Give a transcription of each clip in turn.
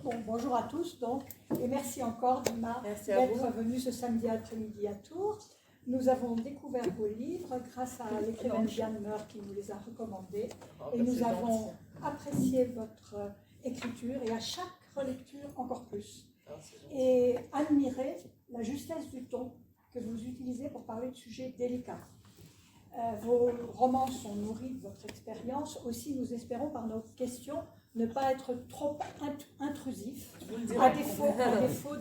Bon, bonjour à tous donc, et merci encore Dima d'être venu ce samedi après-midi à Tours. Nous avons découvert vos livres grâce à l'écrivaine Diane Meur qui nous les a recommandés et nous avons apprécié votre écriture et à chaque relecture encore plus. Et admiré la justesse du ton que vous utilisez pour parler de sujets délicats. Vos romans sont nourris de votre expérience. Aussi, nous espérons par nos questions ne pas être trop intrusifs, à défaut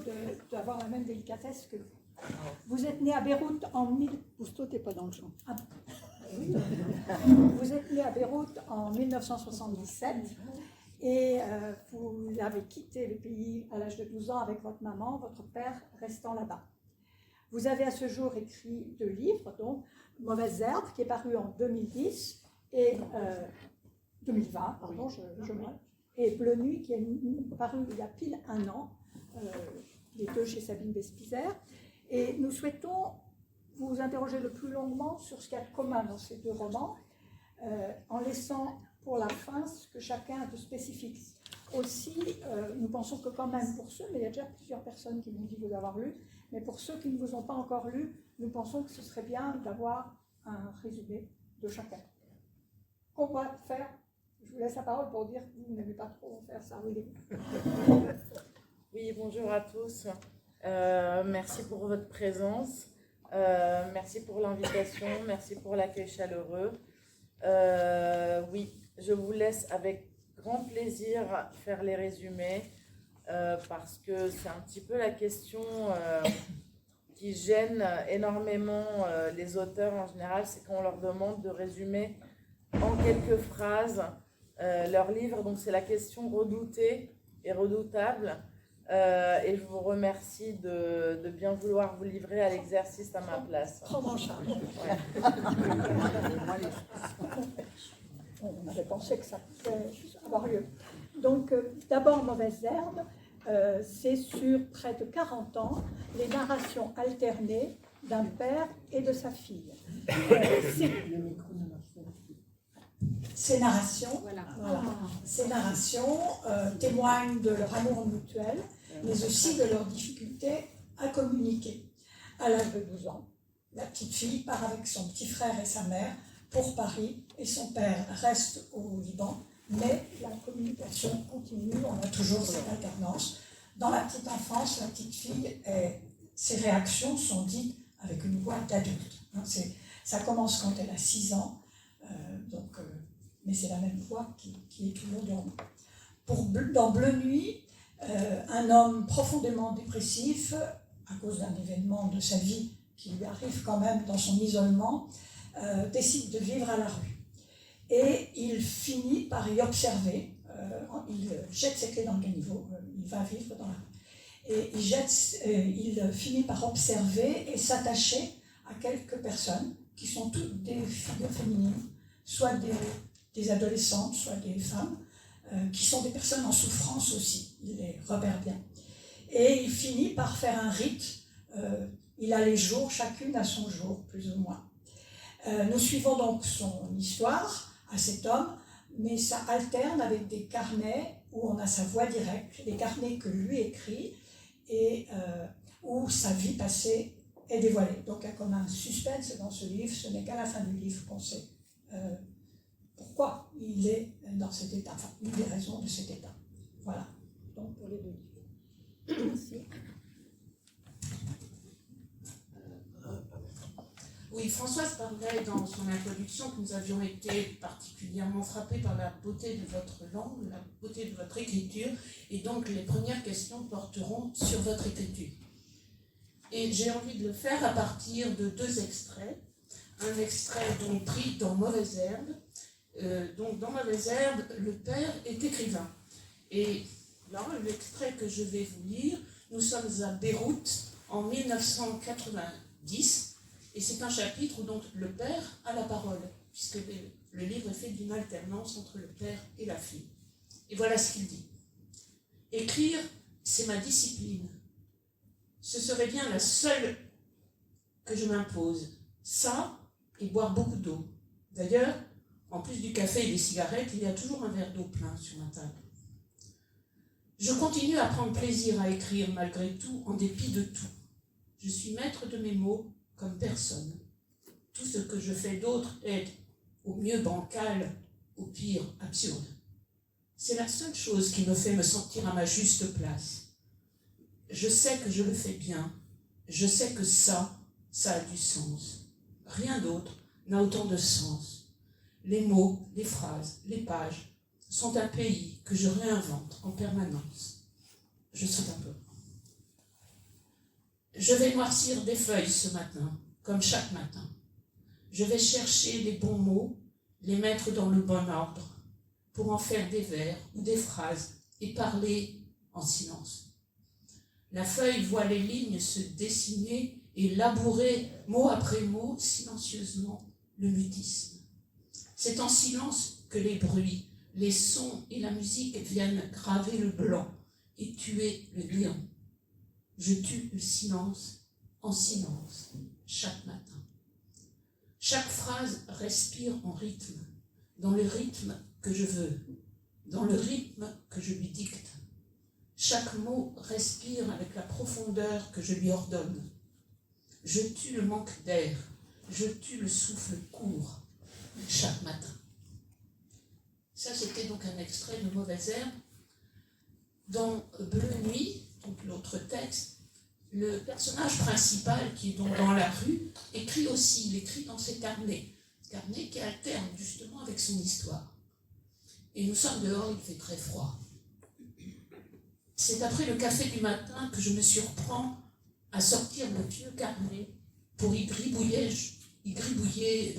d'avoir la même délicatesse que vous. Vous êtes né à Beyrouth en Pousse-toi, t'es pas dans le champ. Ah, oui. Vous êtes né à Beyrouth en 1977 et vous avez quitté le pays à l'âge de 12 ans avec votre maman, votre père restant là-bas. Vous avez à ce jour écrit 2 livres, donc Mauvaises Herbes, qui est paru en 2010, et 2020, pardon, et Bleu Nuit, qui est paru il y a pile 1 an, les 2 chez Sabine Vespizer. Et nous souhaitons vous interroger le plus longuement sur ce qu'il y a de commun dans ces 2 romans, en laissant pour la fin ce que chacun a de spécifique. Aussi, nous pensons que quand même pour ceux, mais il y a déjà plusieurs personnes qui m'ont dit vous avoir lu, mais pour ceux qui ne vous ont pas encore lu, nous pensons que ce serait bien d'avoir un résumé de chacun. Qu'on va faire, je vous laisse la parole pour dire que vous n'aimez pas trop faire ça. Oui, bonjour à tous. Merci pour votre présence. Merci pour l'invitation. Merci pour l'accueil chaleureux. Oui, je vous laisse avec grand plaisir faire les résumés parce que c'est un petit peu la question qui gêne énormément les auteurs en général, c'est qu'on leur demande de résumer en quelques phrases leur livre. Donc c'est la question redoutée et redoutable. Et je vous remercie de bien vouloir vous livrer à l'exercice à ma place. Prends en charge. Ouais. On avait pensé que ça pouvait avoir lieu. Donc, d'abord, Mauvaises Herbes, c'est sur près de 40 ans, les narrations alternées d'un père et de sa fille. Ces narrations, ces narrations témoignent de leur amour mutuel, mais aussi de leur difficulté à communiquer. À l'âge de 12 ans, la petite fille part avec son petit frère et sa mère pour Paris et son père reste au Liban, mais la communication continue, on a toujours cette alternance. Dans la petite enfance, la petite fille, ses réactions sont dites avec une voix d'adulte. Ça commence quand elle a 6 ans, mais c'est la même voix qui est tout le long du roman. Dans Bleu Nuit, un homme profondément dépressif, à cause d'un événement de sa vie qui lui arrive quand même dans son isolement, décide de vivre à la rue. Et il finit par y observer, il jette ses clés dans le caniveau, il va vivre dans la rue. Et il finit par observer et s'attacher à quelques personnes qui sont toutes des figures féminines, soit des adolescentes, soit des femmes, qui sont des personnes en souffrance aussi, il les repère bien. Et il finit par faire un rite, il a les jours, chacune a son jour, plus ou moins. Nous suivons donc son histoire à cet homme, mais ça alterne avec des carnets où on a sa voix directe, des carnets que lui écrit et où sa vie passée est dévoilée. Donc il y a comme un suspense dans ce livre, ce n'est qu'à la fin du livre qu'on sait pourquoi il est dans cet état, enfin une des raisons de cet état. Voilà, donc pour les 2 livres. Merci. Oui, Françoise parlait dans son introduction que nous avions été particulièrement frappés par la beauté de votre langue, la beauté de votre écriture, et donc les premières questions porteront sur votre écriture. Et j'ai envie de le faire à partir de 2 extraits. Un extrait donc pris dans Mauvaises Herbes. Donc dans Mauvaises Herbes, le père est écrivain. Et là, l'extrait que je vais vous lire, nous sommes à Beyrouth en 1990. Et c'est un chapitre où donc le père a la parole, puisque le livre est fait d'une alternance entre le père et la fille. Et voilà ce qu'il dit. « Écrire, c'est ma discipline. Ce serait bien la seule que je m'impose. Ça, et boire beaucoup d'eau. D'ailleurs, en plus du café et des cigarettes, il y a toujours un verre d'eau plein sur ma table. Je continue à prendre plaisir à écrire malgré tout, en dépit de tout. Je suis maître de mes mots comme personne. Tout ce que je fais d'autre est au mieux bancal, au pire absurde. C'est la seule chose qui me fait me sentir à ma juste place. Je sais que je le fais bien. Je sais que ça a du sens. Rien d'autre n'a autant de sens. Les mots, les phrases, les pages sont un pays que je réinvente en permanence. Je saute un peu. Je vais noircir des feuilles ce matin, comme chaque matin. Je vais chercher les bons mots, les mettre dans le bon ordre, pour en faire des vers ou des phrases et parler en silence. La feuille voit les lignes se dessiner et labourer mot après mot, silencieusement, le mutisme. C'est en silence que les bruits, les sons et la musique viennent graver le blanc et tuer le néant. Je tue le silence en silence, chaque matin. Chaque phrase respire en rythme, dans le rythme que je veux, dans le rythme que je lui dicte. Chaque mot respire avec la profondeur que je lui ordonne. Je tue le manque d'air, je tue le souffle court, chaque matin. Ça, c'était donc un extrait de Mauvaises Herbes. Dans Bleu Nuit, donc l'autre texte, le personnage principal, qui est donc dans la rue, écrit aussi, il écrit dans ses carnets qui alternent justement avec son histoire. Et nous sommes dehors, il fait très froid. C'est après le café du matin que je me surprends à sortir le vieux carnet pour y gribouiller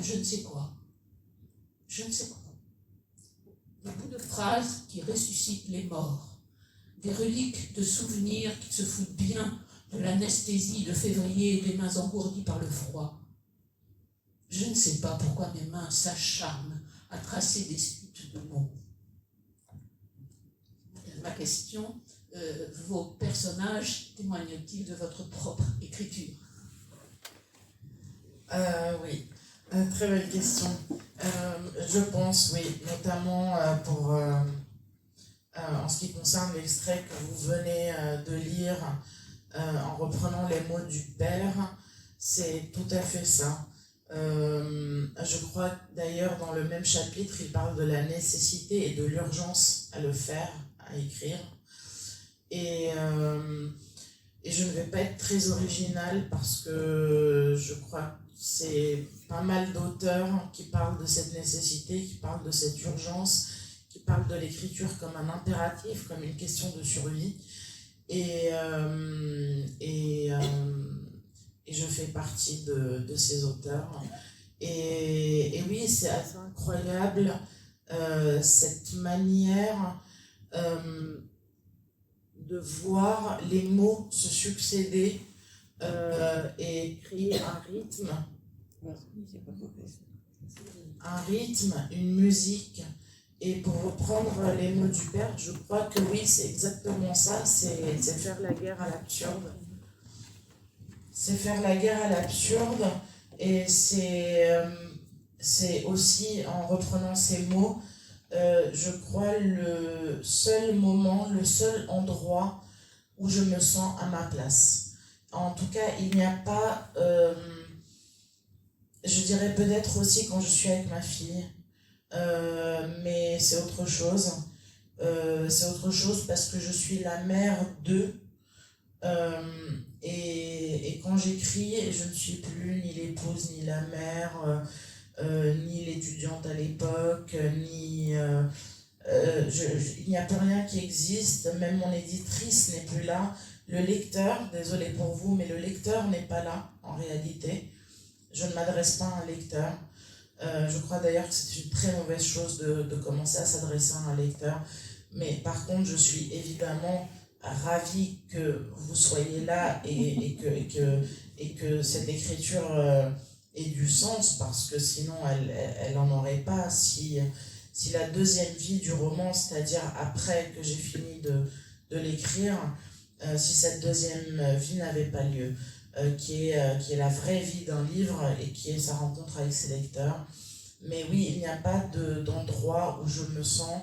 je ne sais quoi. Je ne sais quoi. Des bouts de phrases qui ressuscitent les morts. Des reliques de souvenirs qui se foutent bien de l'anesthésie de février et des mains engourdies par le froid. Je ne sais pas pourquoi mes mains s'acharnent à tracer des suites de mots. Ma question, vos personnages témoignent-ils de votre propre écriture? Oui, très belle question. Je pense, oui, notamment pour, en ce qui concerne l'extrait que vous venez de lire, en reprenant les mots du père, c'est tout à fait ça. Je crois d'ailleurs dans le même chapitre, il parle de la nécessité et de l'urgence à le faire, à écrire. Et je ne vais pas être très originale parce que je crois que c'est pas mal d'auteurs qui parlent de cette nécessité, qui parlent de cette urgence, qui parlent de l'écriture comme un impératif, comme une question de survie. Et je fais partie de ces auteurs. Et oui, c'est assez incroyable cette manière de voir les mots se succéder et créer un rythme, une musique. Et pour reprendre les mots du père, je crois que oui, c'est exactement ça, c'est faire la guerre à l'absurde. C'est faire la guerre à l'absurde, et c'est aussi, en reprenant ces mots, je crois le seul moment, le seul endroit où je me sens à ma place. En tout cas, il n'y a pas, je dirais peut-être aussi quand je suis avec ma fille, mais c'est autre chose. C'est autre chose parce que je suis la mère d'eux. Et quand j'écris, je ne suis plus ni l'épouse, ni la mère, ni l'étudiante à l'époque, ni... il n'y a plus rien qui existe, même mon éditrice n'est plus là. Le lecteur, désolé pour vous, mais le lecteur n'est pas là en réalité. Je ne m'adresse pas à un lecteur. Je crois d'ailleurs que c'est une très mauvaise chose de commencer à s'adresser à un lecteur. Mais par contre, je suis évidemment ravie que vous soyez là et que cette écriture ait du sens, parce que sinon elle n'en aurait pas. Si la deuxième vie du roman, c'est-à-dire après que j'ai fini de l'écrire, si cette deuxième vie n'avait pas lieu, qui est la vraie vie d'un livre et qui est sa rencontre avec ses lecteurs. Mais oui, il n'y a pas d'endroit où je me sens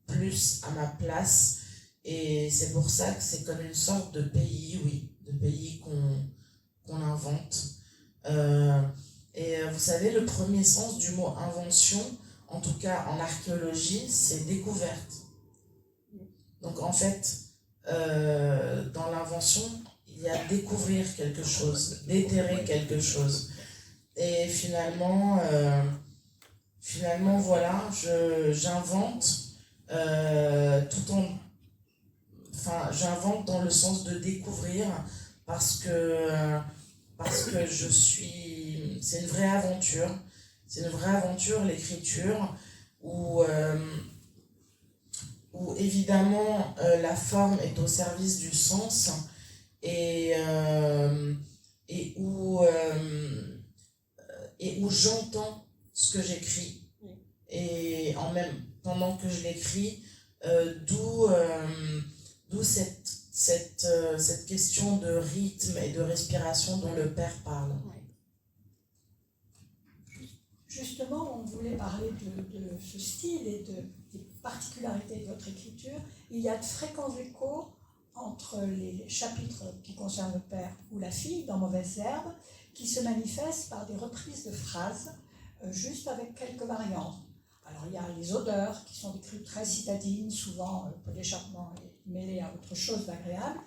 plus à ma place, Et c'est pour ça que c'est comme une sorte de pays, oui, de pays qu'on invente. Et vous savez, le premier sens du mot invention, en tout cas en archéologie, c'est découverte. Donc en fait, dans l'invention, il y a découvrir quelque chose, déterrer quelque chose. Et finalement, voilà, j'invente j'invente dans le sens de découvrir parce que c'est une vraie aventure. C'est une vraie aventure, l'écriture, où évidemment la forme est au service du sens et où j'entends ce que j'écris. Et pendant que je l'écris, d'où cette question de rythme et de respiration dont le père parle. Justement, on voulait parler de ce style et des particularités de votre écriture. Il y a de fréquents échos entre les chapitres qui concernent le père ou la fille dans Mauvaises Herbes, qui se manifestent par des reprises de phrases, juste avec quelques variantes. Alors il y a les odeurs qui sont décrites très citadines, souvent peu d'échappement mêlé à autre chose d'agréable.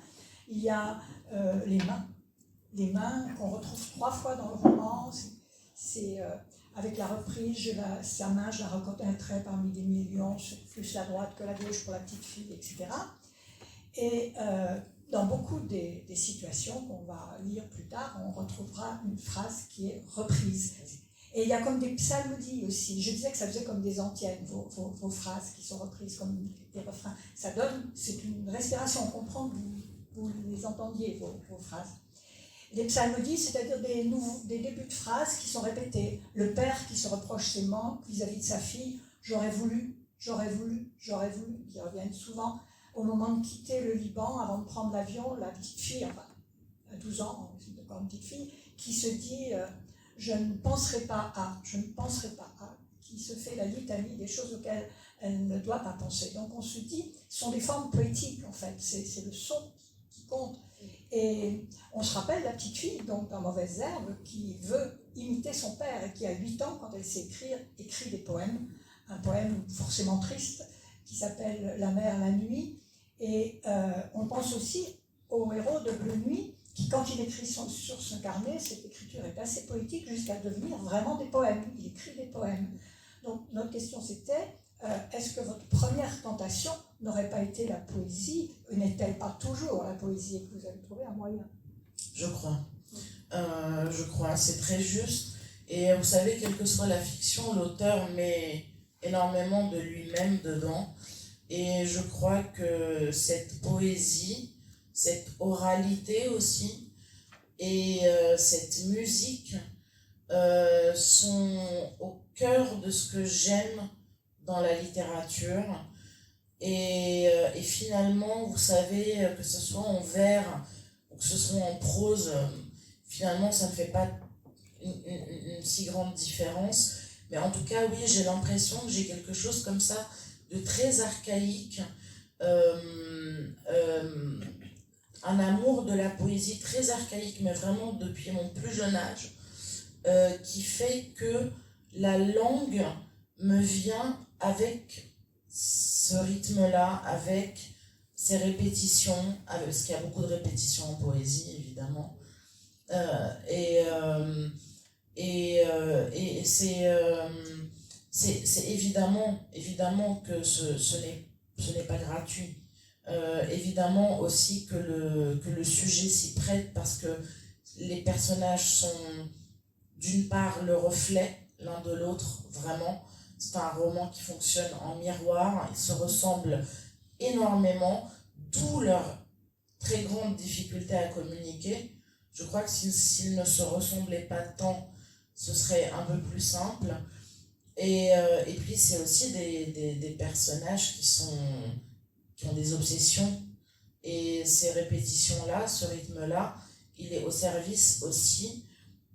Il y a les mains qu'on retrouve 3 fois dans le roman. C'est avec la reprise, sa main, je la reconnaîtrai parmi des millions, plus la droite que la gauche pour la petite fille, etc. Et dans beaucoup des situations qu'on va lire plus tard, on retrouvera une phrase qui est reprise. Et il y a comme des psalmodies aussi. Je disais que ça faisait comme des antiennes, vos phrases qui sont reprises comme des refrains. C'est une respiration, on comprend que vous les entendiez, vos phrases. Les psalmodies, c'est-à-dire des débuts de phrases qui sont répétés. Le père qui se reproche ses manques vis-à-vis de sa fille, j'aurais voulu, qui reviennent souvent au moment de quitter le Liban, avant de prendre l'avion, la petite fille, enfin, à 12 ans, c'est encore une petite fille, qui se dit je ne penserai pas à, qui se fait la litanie des choses auxquelles elle ne doit pas penser. Donc on se dit, ce sont des formes poétiques en fait, c'est le son qui compte. Et on se rappelle la petite fille, donc dans Mauvaises Herbes, qui veut imiter son père et qui a 8 ans, quand elle sait écrit des poèmes, un poème forcément triste qui s'appelle La mer, la nuit. Et on pense aussi au héros de Bleu Nuit, qui quand il écrit sur son carnet, cette écriture est assez poétique jusqu'à devenir vraiment des poèmes. Il écrit des poèmes. Donc notre question c'était, est-ce que votre première tentation n'aurait pas été la poésie? N'est-elle pas toujours la poésie et que vous avez trouvé un moyen? Je crois, c'est très juste. Et vous savez, quelle que soit la fiction, l'auteur met énormément de lui-même dedans. Et je crois que cette poésie, cette oralité aussi, et cette musique sont au cœur de ce que j'aime dans la littérature. Et finalement, vous savez, que ce soit en vers ou que ce soit en prose, finalement, ça ne fait pas une si grande différence. Mais en tout cas, oui, j'ai l'impression que j'ai quelque chose comme ça de très archaïque, un amour de la poésie très archaïque, mais vraiment depuis mon plus jeune âge, qui fait que la langue me vient avec ce rythme-là, avec ces répétitions, parce qu'il y a beaucoup de répétitions en poésie, évidemment. Et c'est évidemment que ce n'est pas gratuit. Évidemment aussi que le sujet s'y prête parce que les personnages sont d'une part le reflet l'un de l'autre, vraiment. C'est un roman qui fonctionne en miroir, ils se ressemblent énormément, d'où leur très grande difficulté à communiquer. Je crois que s'ils ne se ressemblaient pas tant, ce serait un peu plus simple. Et puis c'est aussi des personnages qui ont des obsessions. Et ces répétitions-là, ce rythme-là, il est au service aussi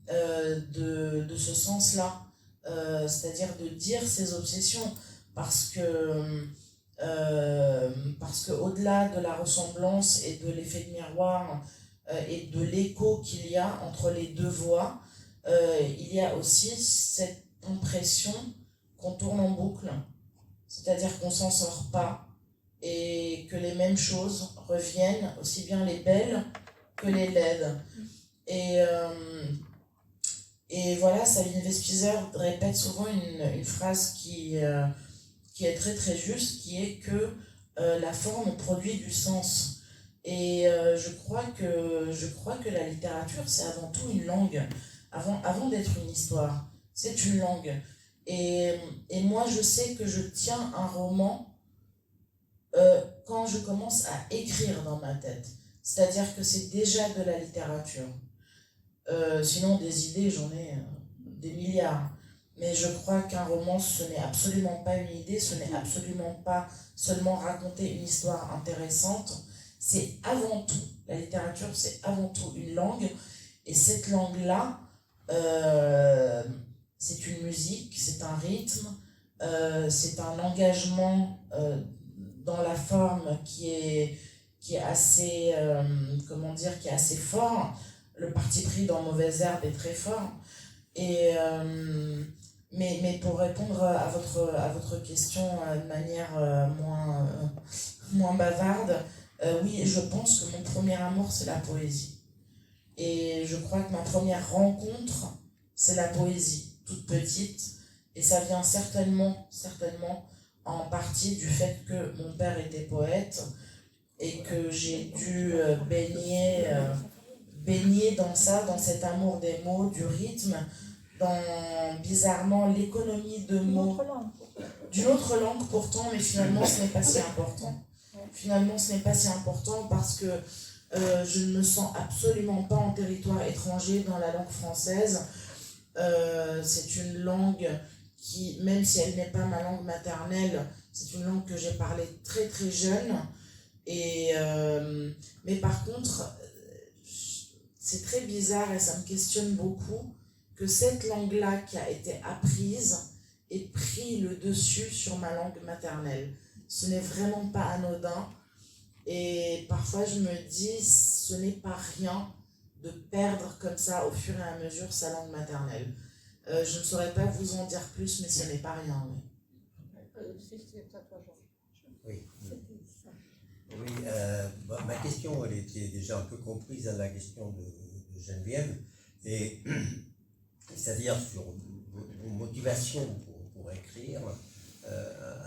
de ce sens-là. C'est-à-dire de dire ses obsessions parce que parce qu'au-delà de la ressemblance et de l'effet de miroir et de l'écho qu'il y a entre les deux voix, il y a aussi cette impression qu'on tourne en boucle, c'est-à-dire qu'on s'en sort pas et que les mêmes choses reviennent, aussi bien les belles que les laides. Et voilà, Sabine Vespizer répète souvent une phrase qui est très très juste, qui est que la forme produit du sens. Et je crois que la littérature, c'est avant tout une langue, avant d'être une histoire. C'est une langue. Et moi, je sais que je tiens un roman quand je commence à écrire dans ma tête. C'est-à-dire que c'est déjà de la littérature. Sinon, des idées, j'en ai des milliards. Mais je crois qu'un roman, ce n'est absolument pas une idée, ce n'est absolument pas seulement raconter une histoire intéressante. C'est avant tout, la littérature, c'est avant tout une langue. Et cette langue-là, c'est une musique, c'est un rythme, c'est un engagement dans la forme qui est assez, qui est assez fort. Le parti pris dans Mauvaise Herbe est très fort. Et, mais pour répondre à votre question de manière moins bavarde, oui, je pense que mon premier amour, c'est la poésie. Et je crois que ma première rencontre, c'est la poésie, toute petite. Et ça vient certainement en partie du fait que mon père était poète et que j'ai dû baigner dans ça, dans cet amour des mots, du rythme, dans bizarrement l'économie de mots d'une autre langue pourtant, mais finalement ce n'est pas si important. Finalement ce n'est pas si important parce que je ne me sens absolument pas en territoire étranger dans la langue française. C'est une langue qui, même si elle n'est pas ma langue maternelle, c'est une langue que j'ai parlée très très jeune. Mais par contre, c'est très bizarre et ça me questionne beaucoup que cette langue-là qui a été apprise ait pris le dessus sur ma langue maternelle. Ce n'est vraiment pas anodin. Et parfois je me dis, ce n'est pas rien de perdre comme ça au fur et à mesure sa langue maternelle. Je ne saurais pas vous en dire plus, mais ce n'est pas rien. Oui. Oui, ma question, elle était déjà un peu comprise à la question de Geneviève, et c'est-à-dire sur vos motivations pour écrire,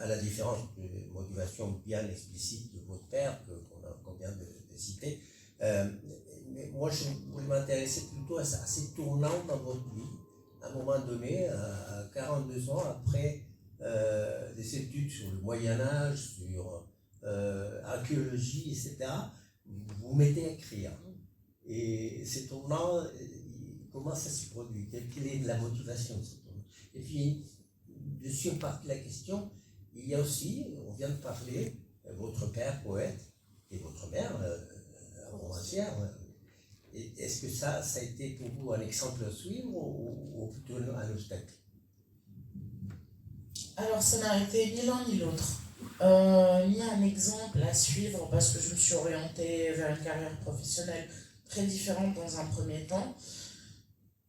à la différence des motivations bien explicites de votre père, qu'on vient de citer. Mais moi, je voulais m'intéresser plutôt à ces tournants dans votre vie. À un moment donné, à 42 ans, après des études sur le Moyen-Âge, sur archéologie, etc., vous vous mettez à écrire. Et ces tournants, comment ça se produit? Quelle est la motivation de ces tournants? Et puis, dessus une partie de la question, il y a aussi, on vient de parler, votre père poète et votre mère romancière. Est-ce que ça a été pour vous un exemple à suivre ou plutôt un obstacle? Alors, ça n'a été ni l'un ni l'autre. Ni un exemple à suivre parce que je me suis orientée vers une carrière professionnelle très différente dans un premier temps,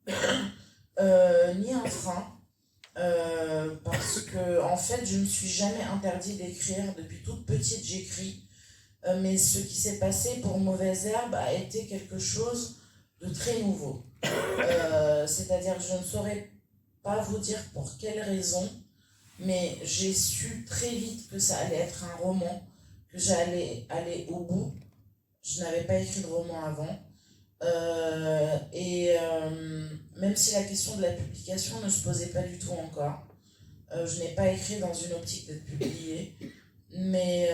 ni un frein, parce que en fait je ne me suis jamais interdit d'écrire. Depuis toute petite j'écris, mais ce qui s'est passé pour Mauvaise Herbe a été quelque chose de très nouveau, c'est-à-dire que je ne saurais pas vous dire pour quelle raison, mais j'ai su très vite que ça allait être un roman, que j'allais aller au bout. Je n'avais pas écrit de roman avant. Même si la question de la publication ne se posait pas du tout encore. Je n'ai pas écrit dans une optique d'être publié. Mais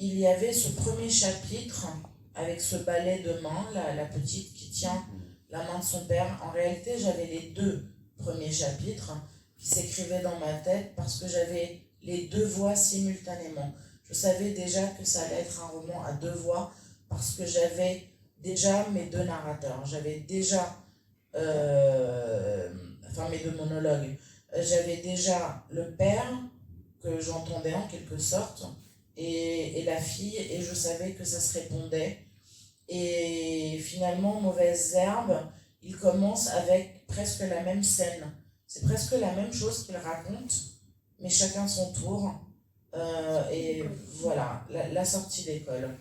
il y avait ce premier chapitre avec ce balai de main, la petite qui tient la main de son père. En réalité, j'avais les deux premiers chapitres qui s'écrivaient dans ma tête parce que j'avais les deux voix simultanément. Je savais déjà que ça allait être un roman à deux voix parce que j'avais déjà mes deux narrateurs. J'avais déjà, mes deux monologues. J'avais déjà le père que j'entendais en quelque sorte, et la fille, et je savais que ça se répondait. Et finalement, Mauvaises Herbes, il commence avec presque la même scène. C'est presque la même chose qu'il raconte, mais chacun son tour. Et voilà, la sortie d'école.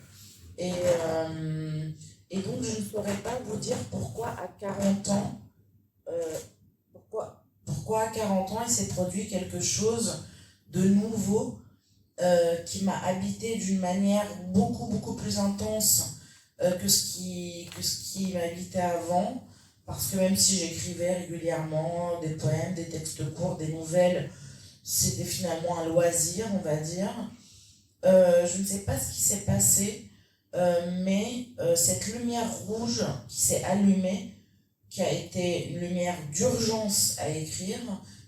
Et donc, je ne saurais pas vous dire pourquoi à 40 ans, pourquoi à 40 ans il s'est produit quelque chose de nouveau qui m'a habité d'une manière beaucoup plus intense que ce qui m'habitait avant. Parce que même si j'écrivais régulièrement des poèmes, des textes courts, des nouvelles, c'était finalement un loisir, on va dire. Je ne sais pas ce qui s'est passé, mais cette lumière rouge qui s'est allumée, qui a été une lumière d'urgence à écrire,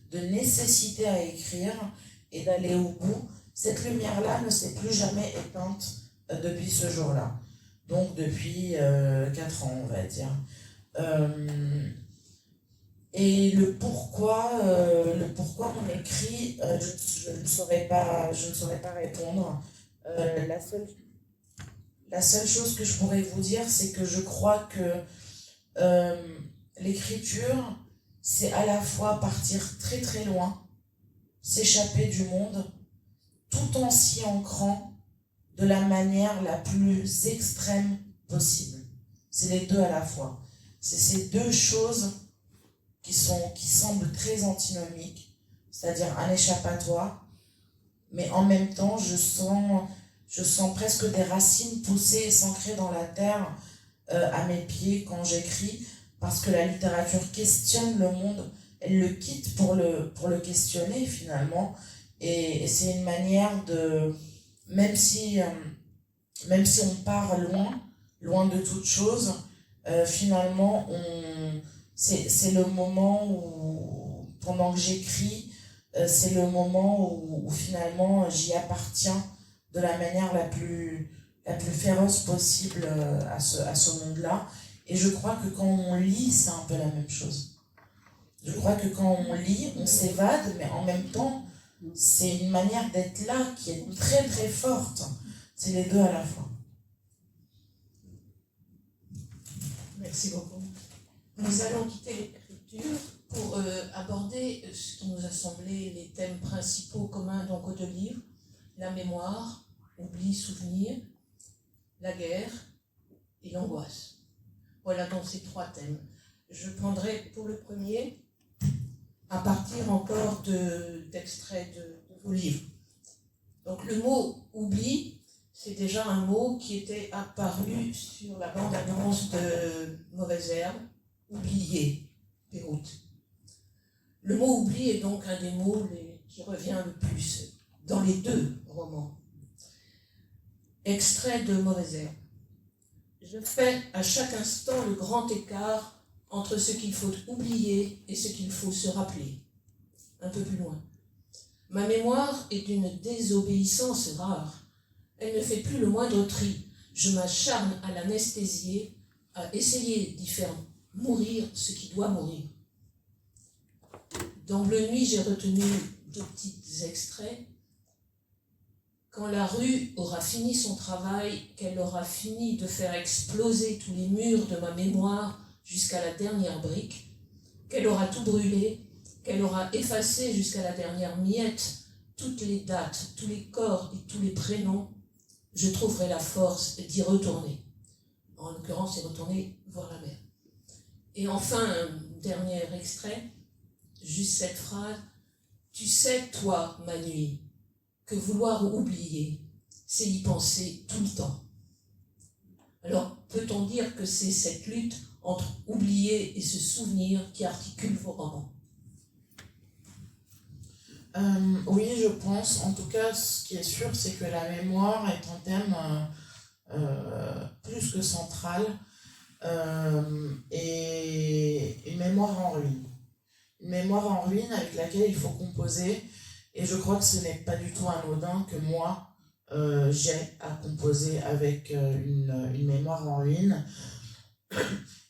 de nécessité à écrire et d'aller au bout, cette lumière-là ne s'est plus jamais éteinte depuis ce jour-là. Donc depuis 4 ans, on va dire. Et le pourquoi on écrit, je ne saurais pas répondre. La seule chose que je pourrais vous dire, c'est que je crois que l'écriture, c'est à la fois partir très loin, s'échapper du monde, tout en s'y ancrant de la manière la plus extrême possible. C'est les deux à la fois. C'est ces deux choses qui semblent très antinomiques, c'est-à-dire un échappatoire, mais en même temps, je sens presque des racines poussées et s'ancrer dans la terre à mes pieds quand j'écris, parce que la littérature questionne le monde, elle le quitte pour le questionner finalement, et c'est une manière de, même si on part loin de toute chose, finalement, c'est le moment où, pendant que j'écris, c'est le moment où finalement j'y appartiens de la manière la plus féroce possible à ce monde-là. Et je crois que quand on lit, c'est un peu la même chose. Je crois que quand on lit, on s'évade, mais en même temps, c'est une manière d'être là qui est très forte. C'est les deux à la fois. Merci beaucoup. Nous allons quitter l'écriture pour aborder ce qui nous a semblé les thèmes principaux communs donc aux deux livres: la mémoire, oubli, souvenir, la guerre et l'angoisse. Voilà donc ces 3 thèmes. Je prendrai pour le premier, à partir encore d'extraits de vos livres. Donc le mot oubli, c'est déjà un mot qui était apparu sur la bande-annonce de Mauvaises Herbes, oublié, Beyrouth. Le mot oubli est donc un des mots qui revient le plus dans les 2 romans. Extrait de Mauvaises Herbes. Je fais à chaque instant le grand écart entre ce qu'il faut oublier et ce qu'il faut se rappeler. Un peu plus loin. Ma mémoire est d'une désobéissance rare. Elle ne fait plus le moindre tri. Je m'acharne à l'anesthésier, à essayer d'y faire mourir ce qui doit mourir. Dans Bleu Nuit, j'ai retenu 2 petits extraits. Quand la rue aura fini son travail, qu'elle aura fini de faire exploser tous les murs de ma mémoire jusqu'à la dernière brique, qu'elle aura tout brûlé, qu'elle aura effacé jusqu'à la dernière miette toutes les dates, tous les corps et tous les prénoms, je trouverai la force d'y retourner. En l'occurrence, c'est retourner voir la mer. Et enfin, un dernier extrait, juste cette phrase: tu sais, toi, ma nuit, que vouloir oublier, c'est y penser tout le temps. Alors, peut-on dire que c'est cette lutte entre oublier et se souvenir qui articule vos romans? Oui, je pense. En tout cas, ce qui est sûr, c'est que la mémoire est un thème plus que central, et une mémoire en ruine. Une mémoire en ruine avec laquelle il faut composer, et je crois que ce n'est pas du tout anodin que moi, j'ai à composer avec une mémoire en ruine,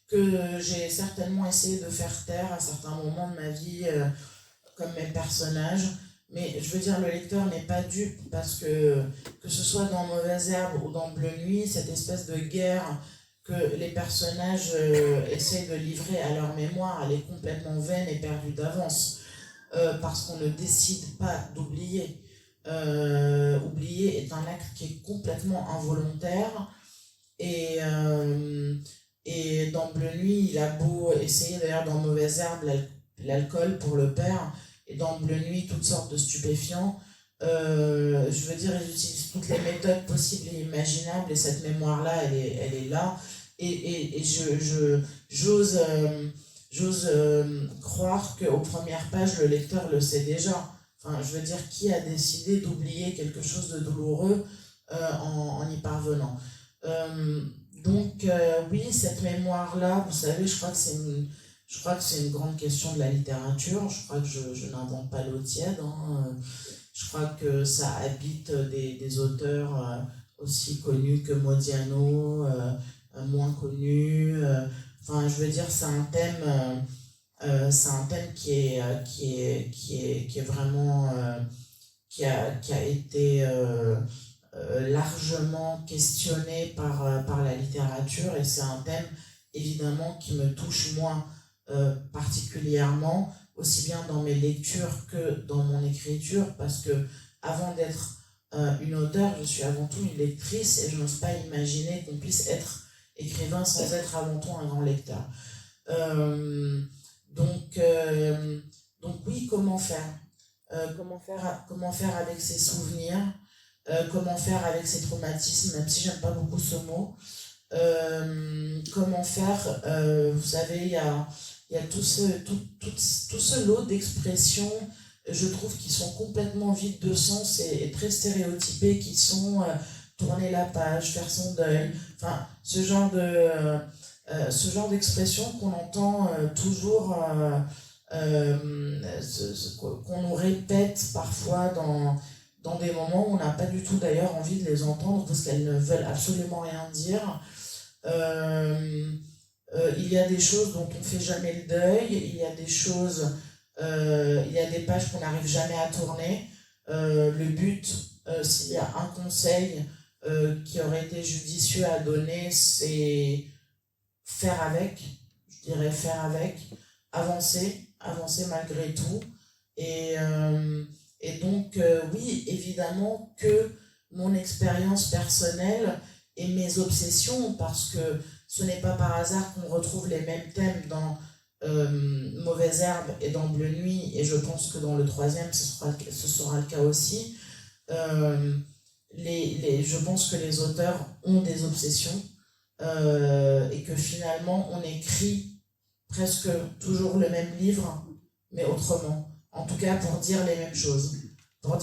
que j'ai certainement essayé de faire taire à certains moments de ma vie, comme mes personnages, Mais je veux dire, le lecteur n'est pas dupe, parce que ce soit dans Mauvaise Herbe ou dans Bleu Nuit, cette espèce de guerre que les personnages essayent de livrer à leur mémoire, elle est complètement vaine et perdue d'avance, parce qu'on ne décide pas d'oublier. Oublier est un acte qui est complètement involontaire, et dans Bleu Nuit, il a beau essayer, d'ailleurs dans Mauvaise Herbe, l'alcool pour le père, et dans Bleu Nuit, toutes sortes de stupéfiants. Je veux dire, ils utilisent toutes les méthodes possibles et imaginables, et cette mémoire-là, elle est là. Et j'ose croire qu'aux premières pages, le lecteur le sait déjà. Enfin, je veux dire, qui a décidé d'oublier quelque chose de douloureux en y parvenant? Donc, oui, cette mémoire-là, vous savez, je crois que c'est une grande question de la littérature. Je crois que je n'invente pas l'eau tiède. Hein. Je crois que ça habite des auteurs aussi connus que Modiano, moins connus. Enfin, je veux dire, c'est un thème qui est vraiment qui a été largement questionné par la littérature, et c'est un thème évidemment qui me touche moi particulièrement, aussi bien dans mes lectures que dans mon écriture, parce que avant d'être une auteure, je suis avant tout une lectrice, et je n'ose pas imaginer qu'on puisse être écrivain sans être avant tout un grand lecteur. Donc oui, comment faire avec ses souvenirs, comment faire avec ses traumatismes, même si j'aime pas beaucoup ce mot. Comment faire, vous savez, il y a tout ce lot d'expressions, je trouve, qui sont complètement vides de sens et très stéréotypées, qui sont tourner la page, faire son deuil, enfin, ce genre d'expression qu'on entend toujours, qu'on nous répète parfois dans des moments où on n'a pas du tout d'ailleurs envie de les entendre, parce qu'elles ne veulent absolument rien dire. Il y a des choses dont on ne fait jamais le deuil, il y a des choses, il y a des pages qu'on n'arrive jamais à tourner. Le but, s'il y a un conseil qui aurait été judicieux à donner, c'est faire avec, je dirais faire avec, avancer malgré tout. Et donc, oui, évidemment que mon expérience personnelle et mes obsessions, parce que ce n'est pas par hasard qu'on retrouve les mêmes thèmes dans Mauvaise Herbe et dans Bleu Nuit, et je pense que dans le troisième, ce sera le cas aussi. Je pense que les auteurs ont des obsessions, et que finalement, on écrit presque toujours le même livre, mais autrement. En tout cas, pour dire les mêmes choses, pour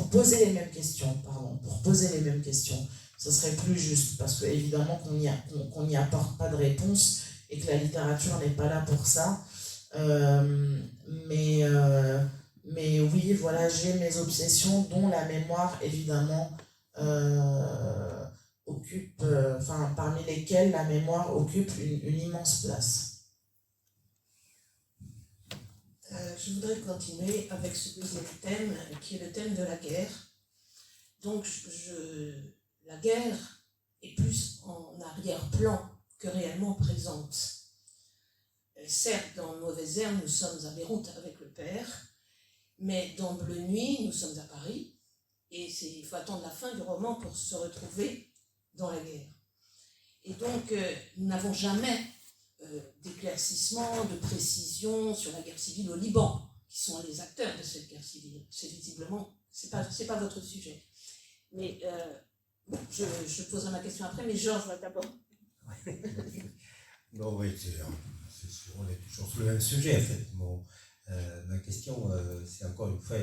poser les mêmes questions, ce serait plus juste, parce que évidemment qu'on n'y apporte pas de réponse, et que la littérature n'est pas là pour ça. Mais oui, voilà, j'ai mes obsessions, dont la mémoire, évidemment, occupe, parmi lesquelles la mémoire occupe une immense place. Je voudrais continuer avec ce deuxième thème, qui est le thème de la guerre. Donc, la guerre est plus en arrière-plan que réellement présente. Certes, dans Mauvaise Herbe, nous sommes à Beyrouth avec le père, mais dans Bleu Nuit, nous sommes à Paris, et il faut attendre la fin du roman pour se retrouver dans la guerre. Et donc, nous n'avons jamais d'éclaircissement, de précision sur la guerre civile au Liban, qui sont les acteurs de cette guerre civile. C'est visiblement, c'est pas votre sujet. Mais je poserai ma question après, mais Georges va d'abord. Non, oui, on est toujours sur le même sujet, en fait. Ma question, c'est encore une fois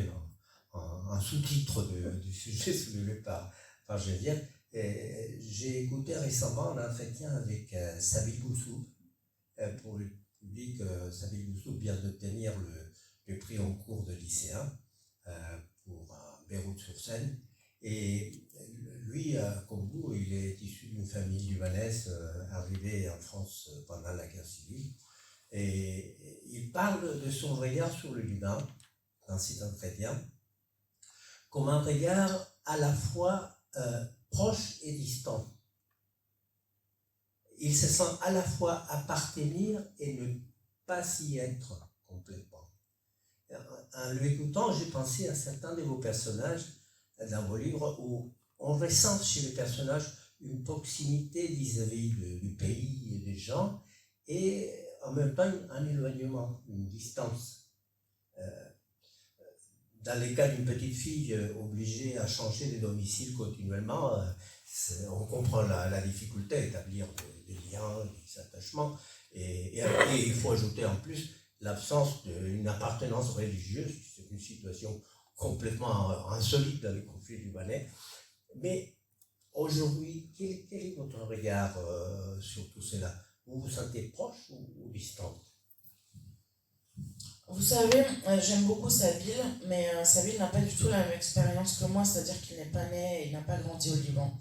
un sous-titre du sujet soulevé par Geneviève. J'ai écouté récemment un entretien avec Sabine Boussou. Pour le public, Sabine Boussou vient d'obtenir le prix en cours de lycéen pour Beyrouth-sur-Seine. Et lui, comme vous, il est issu d'une famille libanaise arrivée en France pendant la guerre civile. Et il parle de son regard sur le Liban dans cet entretien. comme un regard à la fois proche et distant. Il se sent à la fois appartenir et ne pas s'y être complètement. En l'écoutant, j'ai pensé à certains de vos personnages dans vos livres où on ressent chez les personnages une proximité vis-à-vis du pays et des gens et en même temps un éloignement, une distance. Dans le cas d'une petite fille obligée à changer de domicile continuellement, on comprend la difficulté d'établir des liens, des attachements, et il faut ajouter en plus l'absence d'une appartenance religieuse, c'est une situation complètement insolite dans le conflit libanais. Mais aujourd'hui, quel est votre regard sur tout cela? Vous vous sentez proche ou distante? Vous savez, j'aime beaucoup Sabine, mais Sabine n'a pas du tout la même expérience que moi, c'est-à-dire qu'il n'est pas né et il n'a pas grandi au Liban.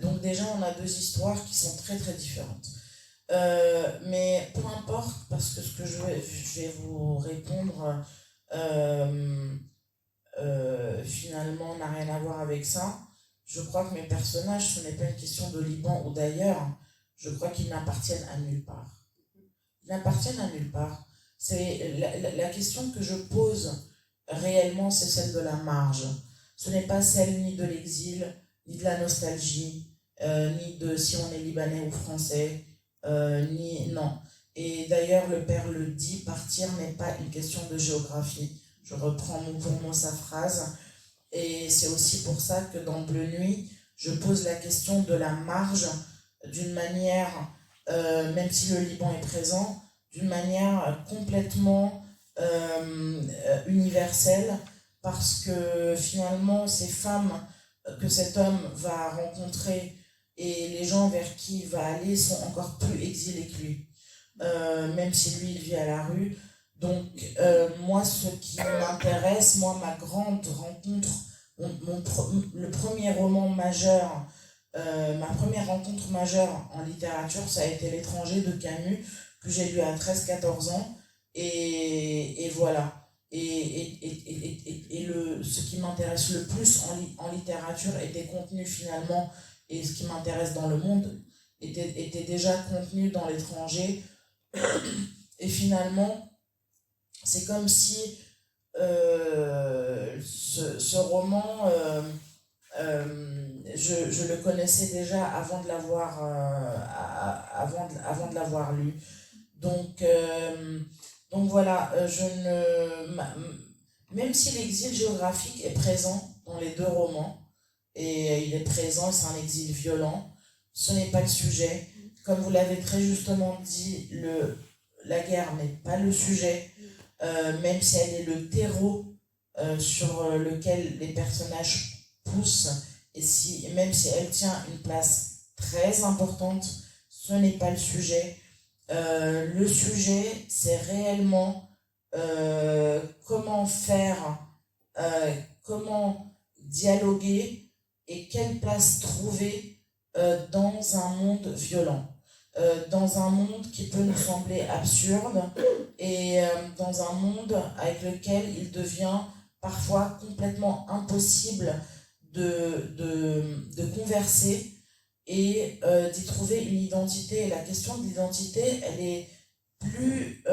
Donc déjà, on a deux histoires qui sont très très différentes. Mais peu importe, parce que ce que je vais vous répondre finalement n'a rien à voir avec ça. Je crois que mes personnages, ce n'est pas une question de Liban ou d'ailleurs, je crois qu'ils n'appartiennent à nulle part. Ils n'appartiennent à nulle part. C'est la question que je pose réellement, c'est celle de la marge. Ce n'est pas celle ni de l'exil, ni de la nostalgie, ni de si on est libanais ou français, non. Et d'ailleurs, le père le dit, partir n'est pas une question de géographie. Je reprends mot pour mot sa phrase. Et c'est aussi pour ça que dans Bleu Nuit, je pose la question de la marge d'une manière, même si le Liban est présent, d'une manière complètement universelle, parce que finalement, ces femmes que cet homme va rencontrer et les gens vers qui il va aller sont encore plus exilés que lui, même si lui, il vit à la rue. Donc, moi, ce qui m'intéresse, moi, ma grande rencontre, le premier roman majeur, ma première rencontre majeure en littérature, ça a été L'étranger de Camus, que j'ai lu à 13-14 ans. Et voilà. Et ce qui m'intéresse le plus en littérature était contenu finalement, et ce qui m'intéresse dans le monde était déjà contenu dans L'étranger. Et finalement, c'est comme si ce roman, je le connaissais déjà avant de l'avoir lu. Donc voilà, même si l'exil géographique est présent dans les deux romans, et il est présent, c'est un exil violent, ce n'est pas le sujet. Comme vous l'avez très justement dit, la guerre n'est pas le sujet, même si elle est le terreau sur lequel les personnages poussent, et même si elle tient une place très importante, ce n'est pas le sujet. Le sujet, c'est réellement comment faire, comment dialoguer et quelle place trouver dans un monde violent. Dans un monde qui peut nous sembler absurde et dans un monde avec lequel il devient parfois complètement impossible de converser et d'y trouver une identité. Et la question de l'identité, elle est plus,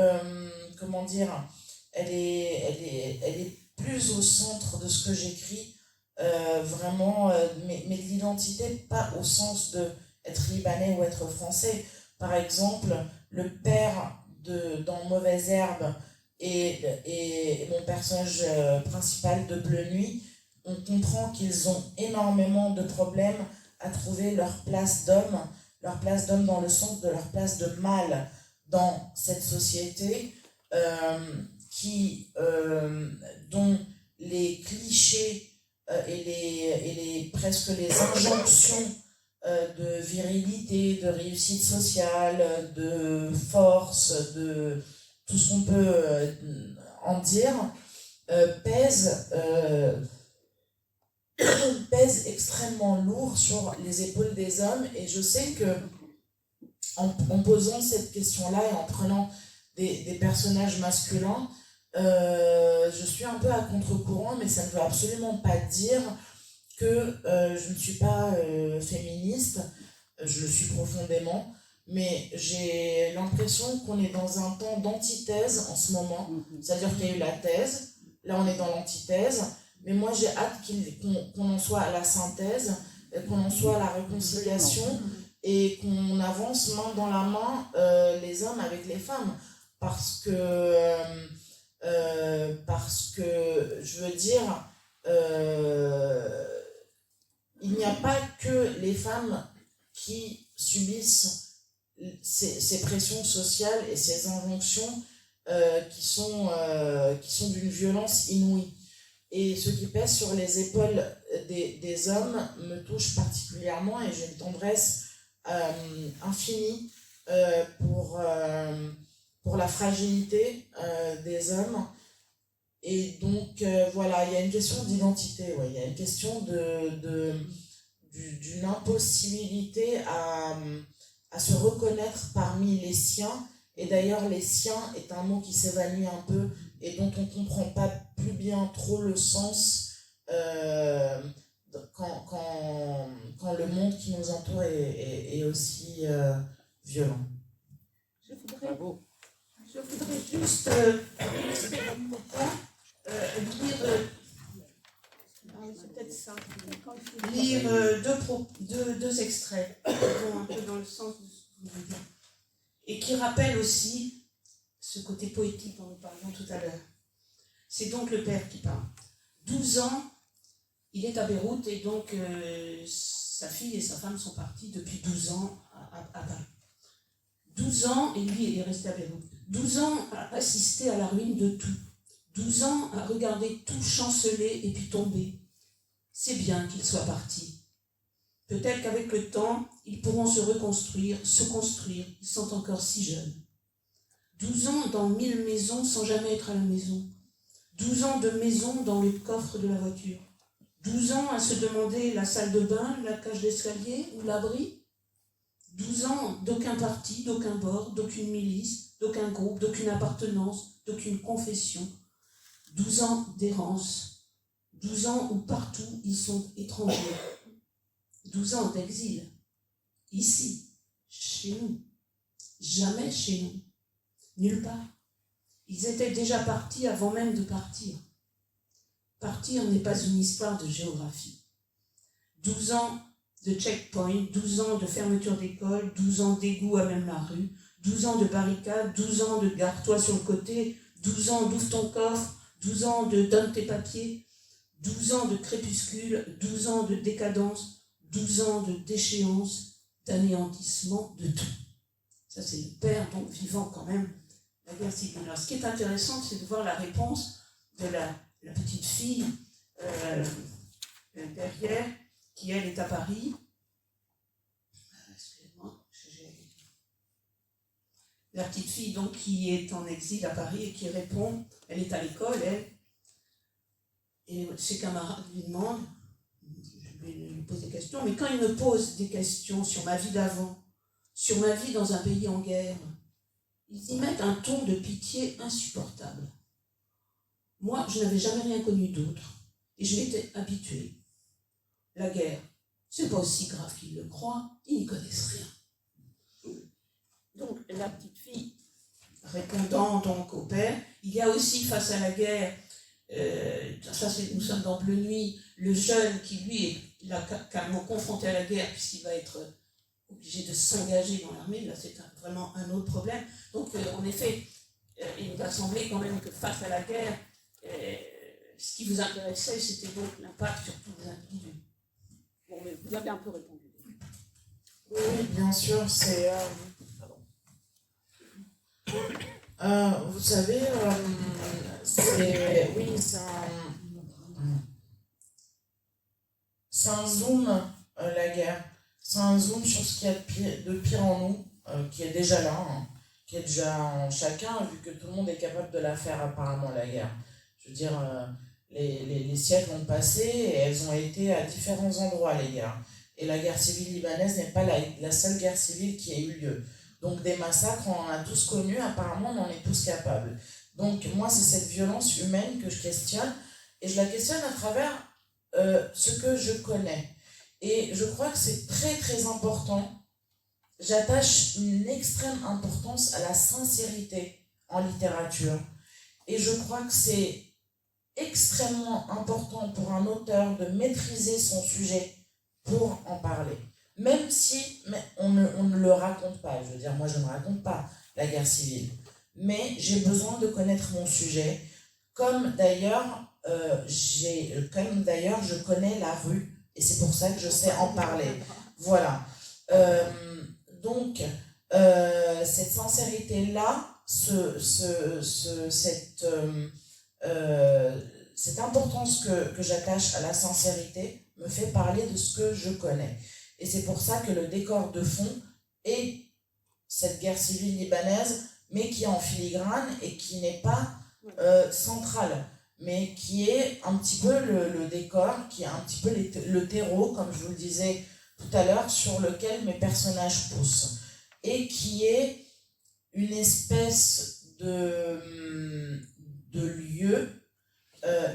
elle est plus au centre de ce que j'écris, vraiment, mais de l'identité, pas au sens de être libanais ou être français. Par exemple, le père dans Mauvaise Herbe et mon personnage principal de Bleu Nuit, on comprend qu'ils ont énormément de problèmes à trouver leur place d'homme dans le sens de leur place de mâle dans cette société dont les clichés et presque les injonctions de virilité, de réussite sociale, de force, de tout ce qu'on peut en dire, pèse extrêmement lourd sur les épaules des hommes. Et je sais que en posant cette question-là et en prenant des personnages masculins, Je suis un peu à contre-courant, mais ça ne veut absolument pas dire que je ne suis pas féministe. Je le suis profondément, mais j'ai l'impression qu'on est dans un temps d'antithèse en ce moment. C'est-à-dire qu'il y a eu la thèse, là on est dans l'antithèse, mais moi j'ai hâte qu'on en soit à la synthèse, qu'on en soit à la réconciliation et qu'on avance main dans la main les hommes avec les femmes. Parce que je veux dire, il n'y a pas que les femmes qui subissent ces pressions sociales et ces injonctions qui sont d'une violence inouïe. Et ce qui pèse sur les épaules des hommes me touche particulièrement et j'ai une tendresse infinie pour la fragilité des hommes. Et donc, voilà, il y a une question d'identité, il y a une question d'une impossibilité à se reconnaître parmi les siens. Et d'ailleurs, les siens est un mot qui s'évanouit un peu et dont on ne comprend pas plus bien trop le sens quand le monde qui nous entoure est aussi violent. Je voudrais juste illustrer votre propos, lire deux extraits qui vont un peu dans le sens de ce que vous voulez dire et qui rappellent aussi ce côté poétique dont nous parlions tout à l'heure. C'est donc le père qui parle. 12 ans, il est à Beyrouth et donc sa fille et sa femme sont partis depuis 12 ans à Paris. 12 ans, et lui, il est resté à Beyrouth. 12 ans à assister à la ruine de tout. 12 ans à regarder tout chanceler et puis tomber. C'est bien qu'ils soient partis. Peut-être qu'avec le temps, ils pourront se reconstruire, se construire. Ils sont encore si jeunes. 12 ans dans 1000 maisons sans jamais être à la maison. 12 ans de maison dans le coffre de la voiture. 12 ans à se demander la salle de bain, la cage d'escalier ou l'abri. 12 ans d'aucun parti, d'aucun bord, d'aucune milice, d'aucun groupe, d'aucune appartenance, d'aucune confession. 12 ans d'errance. 12 ans où partout ils sont étrangers. 12 ans d'exil. Ici, chez nous. Jamais chez nous. Nulle part. Ils étaient déjà partis avant même de partir. Partir n'est pas une histoire de géographie. 12 ans de checkpoint, 12 ans de fermeture d'école, 12 ans d'égout à même la rue, 12 ans de barricades, 12 ans de gare-toi sur le côté, 12 ans d'ouvre ton coffre, 12 ans de donne tes papiers, 12 ans de crépuscule, 12 ans de décadence, 12 ans de déchéance, d'anéantissement, de tout. Ça, c'est le père, donc vivant quand même la guerre civile. Alors, ce qui est intéressant, c'est de voir la réponse de la petite fille derrière, qui elle est à Paris. Excusez-moi, la petite fille donc qui est en exil à Paris et qui répond, elle est à l'école, elle, et ses camarades lui demandent, je vais lui poser des questions, mais quand il me pose des questions sur ma vie d'avant, sur ma vie dans un pays en guerre, ils y mettent un ton de pitié insupportable. Moi, je n'avais jamais rien connu d'autre, et je m'étais habituée. La guerre, c'est pas aussi grave qu'ils le croient, ils n'y connaissent rien. Donc, la petite fille, répondant donc au père, il y a aussi face à la guerre, nous sommes dans Bleu Nuit, le jeune qui lui est là, carrément confronté à la guerre puisqu'il va être obligé de s'engager dans l'armée, là c'est vraiment un autre problème. Donc en effet, il va sembler quand même que face à la guerre, ce qui vous intéressait, c'était donc l'impact sur tous les individus. Bon, mais vous avez un peu répondu. Oui, bien sûr, c'est... vous savez, c'est un zoom, la guerre. C'est un zoom sur ce qu'il y a de pire en nous, qui est déjà là, qui est déjà en chacun, vu que tout le monde est capable de la faire apparemment, la guerre. Je veux dire, les siècles ont passé et elles ont été à différents endroits, les guerres. Et la guerre civile libanaise n'est pas la seule guerre civile qui a eu lieu. Donc des massacres, on en a tous connus, apparemment on en est tous capables. Donc moi, c'est cette violence humaine que je questionne, et je la questionne à travers ce que je connais. Et je crois que c'est très très important. J'attache une extrême importance à la sincérité en littérature. Et je crois que c'est extrêmement important pour un auteur de maîtriser son sujet pour en parler. Même si on ne le raconte pas. Je veux dire, moi je ne raconte pas la guerre civile. Mais j'ai besoin de connaître mon sujet. Comme d'ailleurs, je connais la rue. Et c'est pour ça que je sais en parler. Voilà. Donc, cette sincérité-là, cette importance que j'attache à la sincérité me fait parler de ce que je connais. Et c'est pour ça que le décor de fond est cette guerre civile libanaise, mais qui est en filigrane et qui n'est pas centrale, mais qui est un petit peu le décor, qui est un petit peu le terreau, comme je vous le disais tout à l'heure, sur lequel mes personnages poussent. Et qui est une espèce de lieu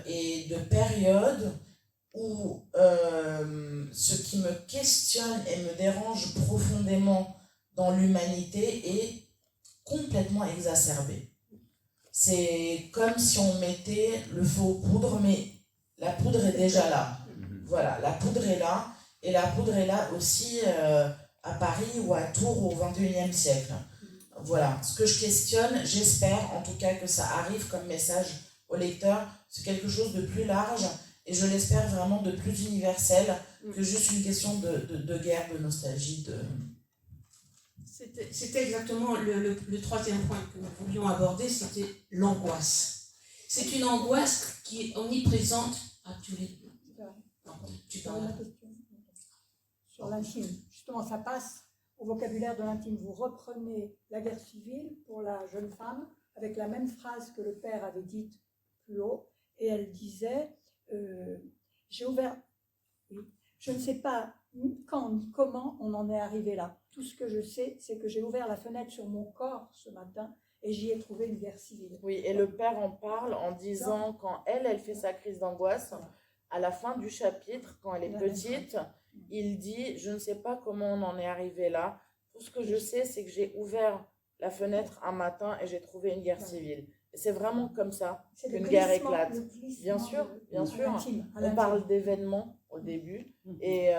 et de période où ce qui me questionne et me dérange profondément dans l'humanité est complètement exacerbé. C'est comme si on mettait le feu aux poudres, mais la poudre est déjà là. Voilà, la poudre est là, et la poudre est là aussi à Paris ou à Tours au XXIe siècle. Voilà, ce que je questionne, j'espère en tout cas que ça arrive comme message au lecteur, c'est quelque chose de plus large, et je l'espère vraiment de plus universel que juste une question de guerre, de nostalgie, C'était exactement le troisième point que nous voulions aborder, c'était l'angoisse. C'est une angoisse qui est omniprésente à tous les deux. Non, tu parles. Sur l'intime, justement, ça passe au vocabulaire de l'intime. Vous reprenez la guerre civile pour la jeune femme avec la même phrase que le père avait dite plus haut, et elle disait j'ai ouvert, je ne sais pas quand ni comment on en est arrivé là. Tout ce que je sais, c'est que j'ai ouvert la fenêtre sur mon corps ce matin et j'y ai trouvé une guerre civile. Oui, et le père en parle en disant, quand elle fait sa crise d'angoisse, à la fin du chapitre, quand elle est petite, il dit, je ne sais pas comment on en est arrivé là. Tout ce que je sais, c'est que j'ai ouvert la fenêtre un matin et j'ai trouvé une guerre civile. Et c'est vraiment comme ça qu'une guerre éclate. Bien sûr, bien sûr. On parle d'événements au début et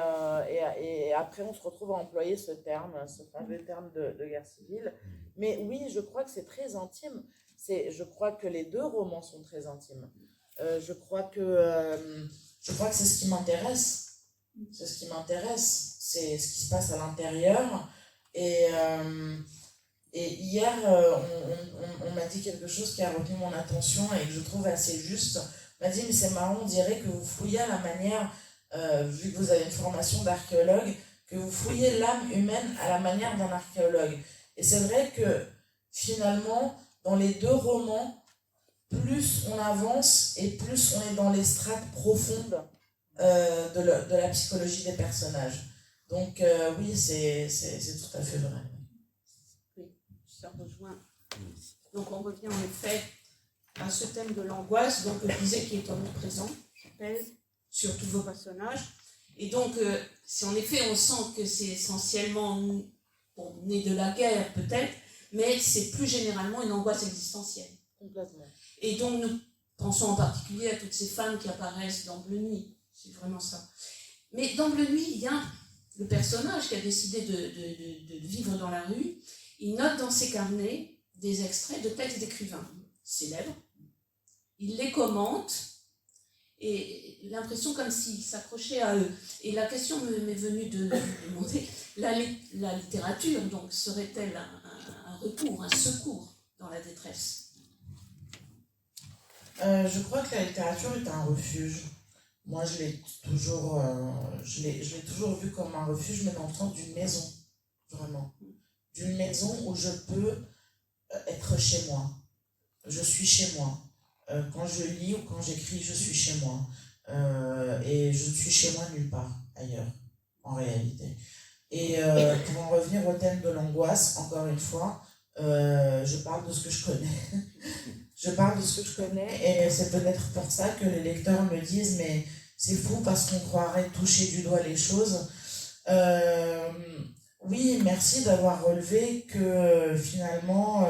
après on se retrouve à employer ce terme, ce fameux terme de guerre civile. Mais oui, je crois que c'est très intime. Je crois que les deux romans sont très intimes. Je crois que c'est ce qui m'intéresse. C'est ce qui m'intéresse. C'est ce qui se passe à l'intérieur. Et hier, on m'a dit quelque chose qui a retenu mon attention et que je trouve assez juste. On m'a dit, mais c'est marrant, on dirait que vous fouillez à la manière, vu que vous avez une formation d'archéologue, que vous fouillez l'âme humaine à la manière d'un archéologue. Et c'est vrai que finalement, dans les deux romans, plus on avance et plus on est dans les strates profondes de la psychologie des personnages. Donc oui, c'est tout à fait vrai. Oui, ça rejoint. Donc on revient en effet à ce thème de l'angoisse, donc je disais qui est omniprésent, qui pèse sur tous vos personnages. Et donc, si en effet on sent que c'est essentiellement né de la guerre peut-être, mais c'est plus généralement une angoisse existentielle. Complètement. Et donc nous pensons en particulier à toutes ces femmes qui apparaissent dans Bleu Nuit, c'est vraiment ça. Mais dans Bleu Nuit, il y a le personnage qui a décidé de vivre dans la rue. Il note dans ses carnets des extraits de textes d'écrivains célèbres. Il les commente et l'impression comme s'il s'accrochait à eux. Et la question m'est venue de demander, la littérature, donc, serait-elle un recours, un secours dans la détresse? Je crois que la littérature est un refuge. Moi, je l'ai toujours vu comme un refuge, mais dans le sens d'une maison, vraiment. D'une maison où je peux être chez moi. Je suis chez moi. Quand je lis ou quand j'écris, je suis chez moi. Et je suis chez moi nulle part ailleurs, en réalité. Et pour en revenir au thème de l'angoisse, encore une fois, je parle de ce que je connais. je parle de ce que je connais et c'est peut-être pour ça que les lecteurs me disent mais c'est fou parce qu'on croirait toucher du doigt les choses. Oui, merci d'avoir relevé que finalement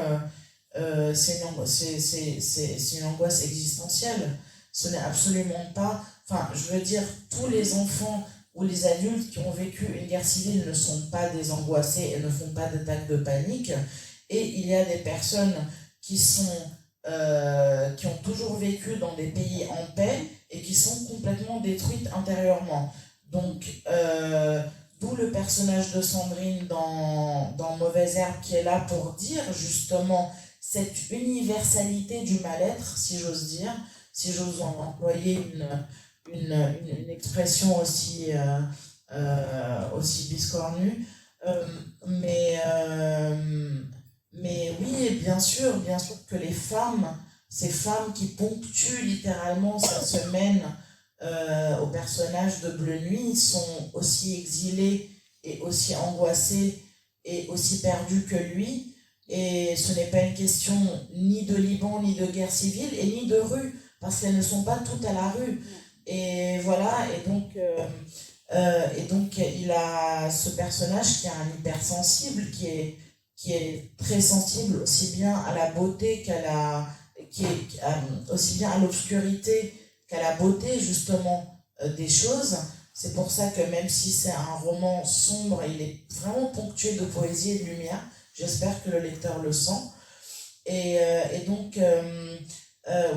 c'est une angoisse existentielle. Ce n'est absolument pas, enfin je veux dire, tous les enfants ou les adultes qui ont vécu une guerre civile ne sont pas des angoissés et ne font pas d'attaques de panique. Et il y a des personnes qui ont toujours vécu dans des pays en paix et qui sont complètement détruites intérieurement. Donc, d'où le personnage de Sandrine dans Mauvaise Herbe qui est là pour dire justement cette universalité du mal-être, si j'ose dire, si j'ose employer une expression aussi biscornue. Mais oui, bien sûr que les femmes, ces femmes qui ponctuent littéralement sa semaine au personnage de Bleu Nuit, sont aussi exilées et aussi angoissées et aussi perdues que lui. Et ce n'est pas une question ni de Liban, ni de guerre civile, et ni de rue, parce qu'elles ne sont pas toutes à la rue. Et voilà, et donc il a ce personnage qui est un hypersensible, qui est très sensible aussi bien à la beauté aussi bien à l'obscurité qu'à la beauté justement des choses. C'est pour ça que même si c'est un roman sombre, il est vraiment ponctué de poésie et de lumière. J'espère que le lecteur le sent. Et donc,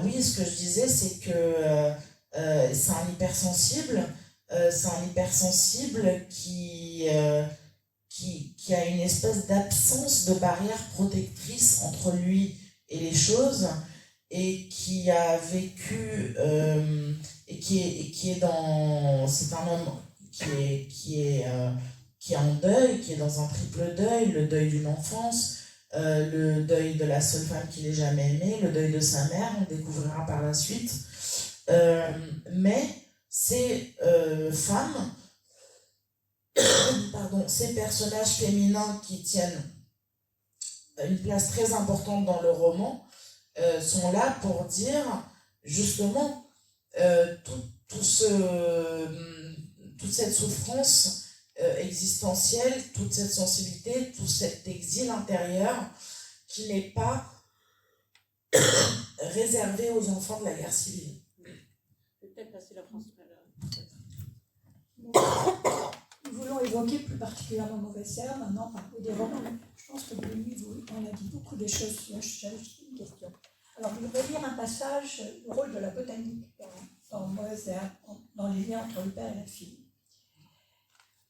oui, ce que je disais, c'est que c'est un hypersensible. C'est un hypersensible qui a une espèce d'absence de barrière protectrice entre lui et les choses, et qui a vécu et qui est dans, c'est un homme qui est en deuil, qui est dans un triple deuil, le deuil d'une enfance, le deuil de la seule femme qu'il ait jamais aimée, le deuil de sa mère, on découvrira par la suite, mais ces femmes, ces personnages féminins qui tiennent une place très importante dans le roman, sont là pour dire justement toute cette souffrance existentielle, toute cette sensibilité, tout cet exil intérieur qui n'est pas réservé aux enfants de la guerre civile. Peut-être passer la France tout à l'heure. Nous voulons évoquer plus particulièrement Mauvaise Herbe, maintenant parler des romans. Je pense que lui, on a dit beaucoup de choses. Là, j'avais juste une question. Alors, je voudrais lire un passage, le rôle de la botanique dans Mauvaise Herbe, dans les liens entre le père et la fille.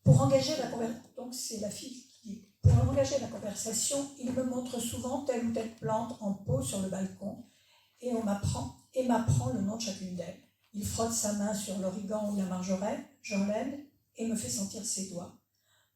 Pour engager la conversation, donc c'est la fille qui dit, pour engager la conversation, il me montre souvent telle ou telle plante en pot sur le balcon et m'apprend le nom de chacune d'elles. Il frotte sa main sur l'origan ou la marjolaine, j'enlève et me fait sentir ses doigts.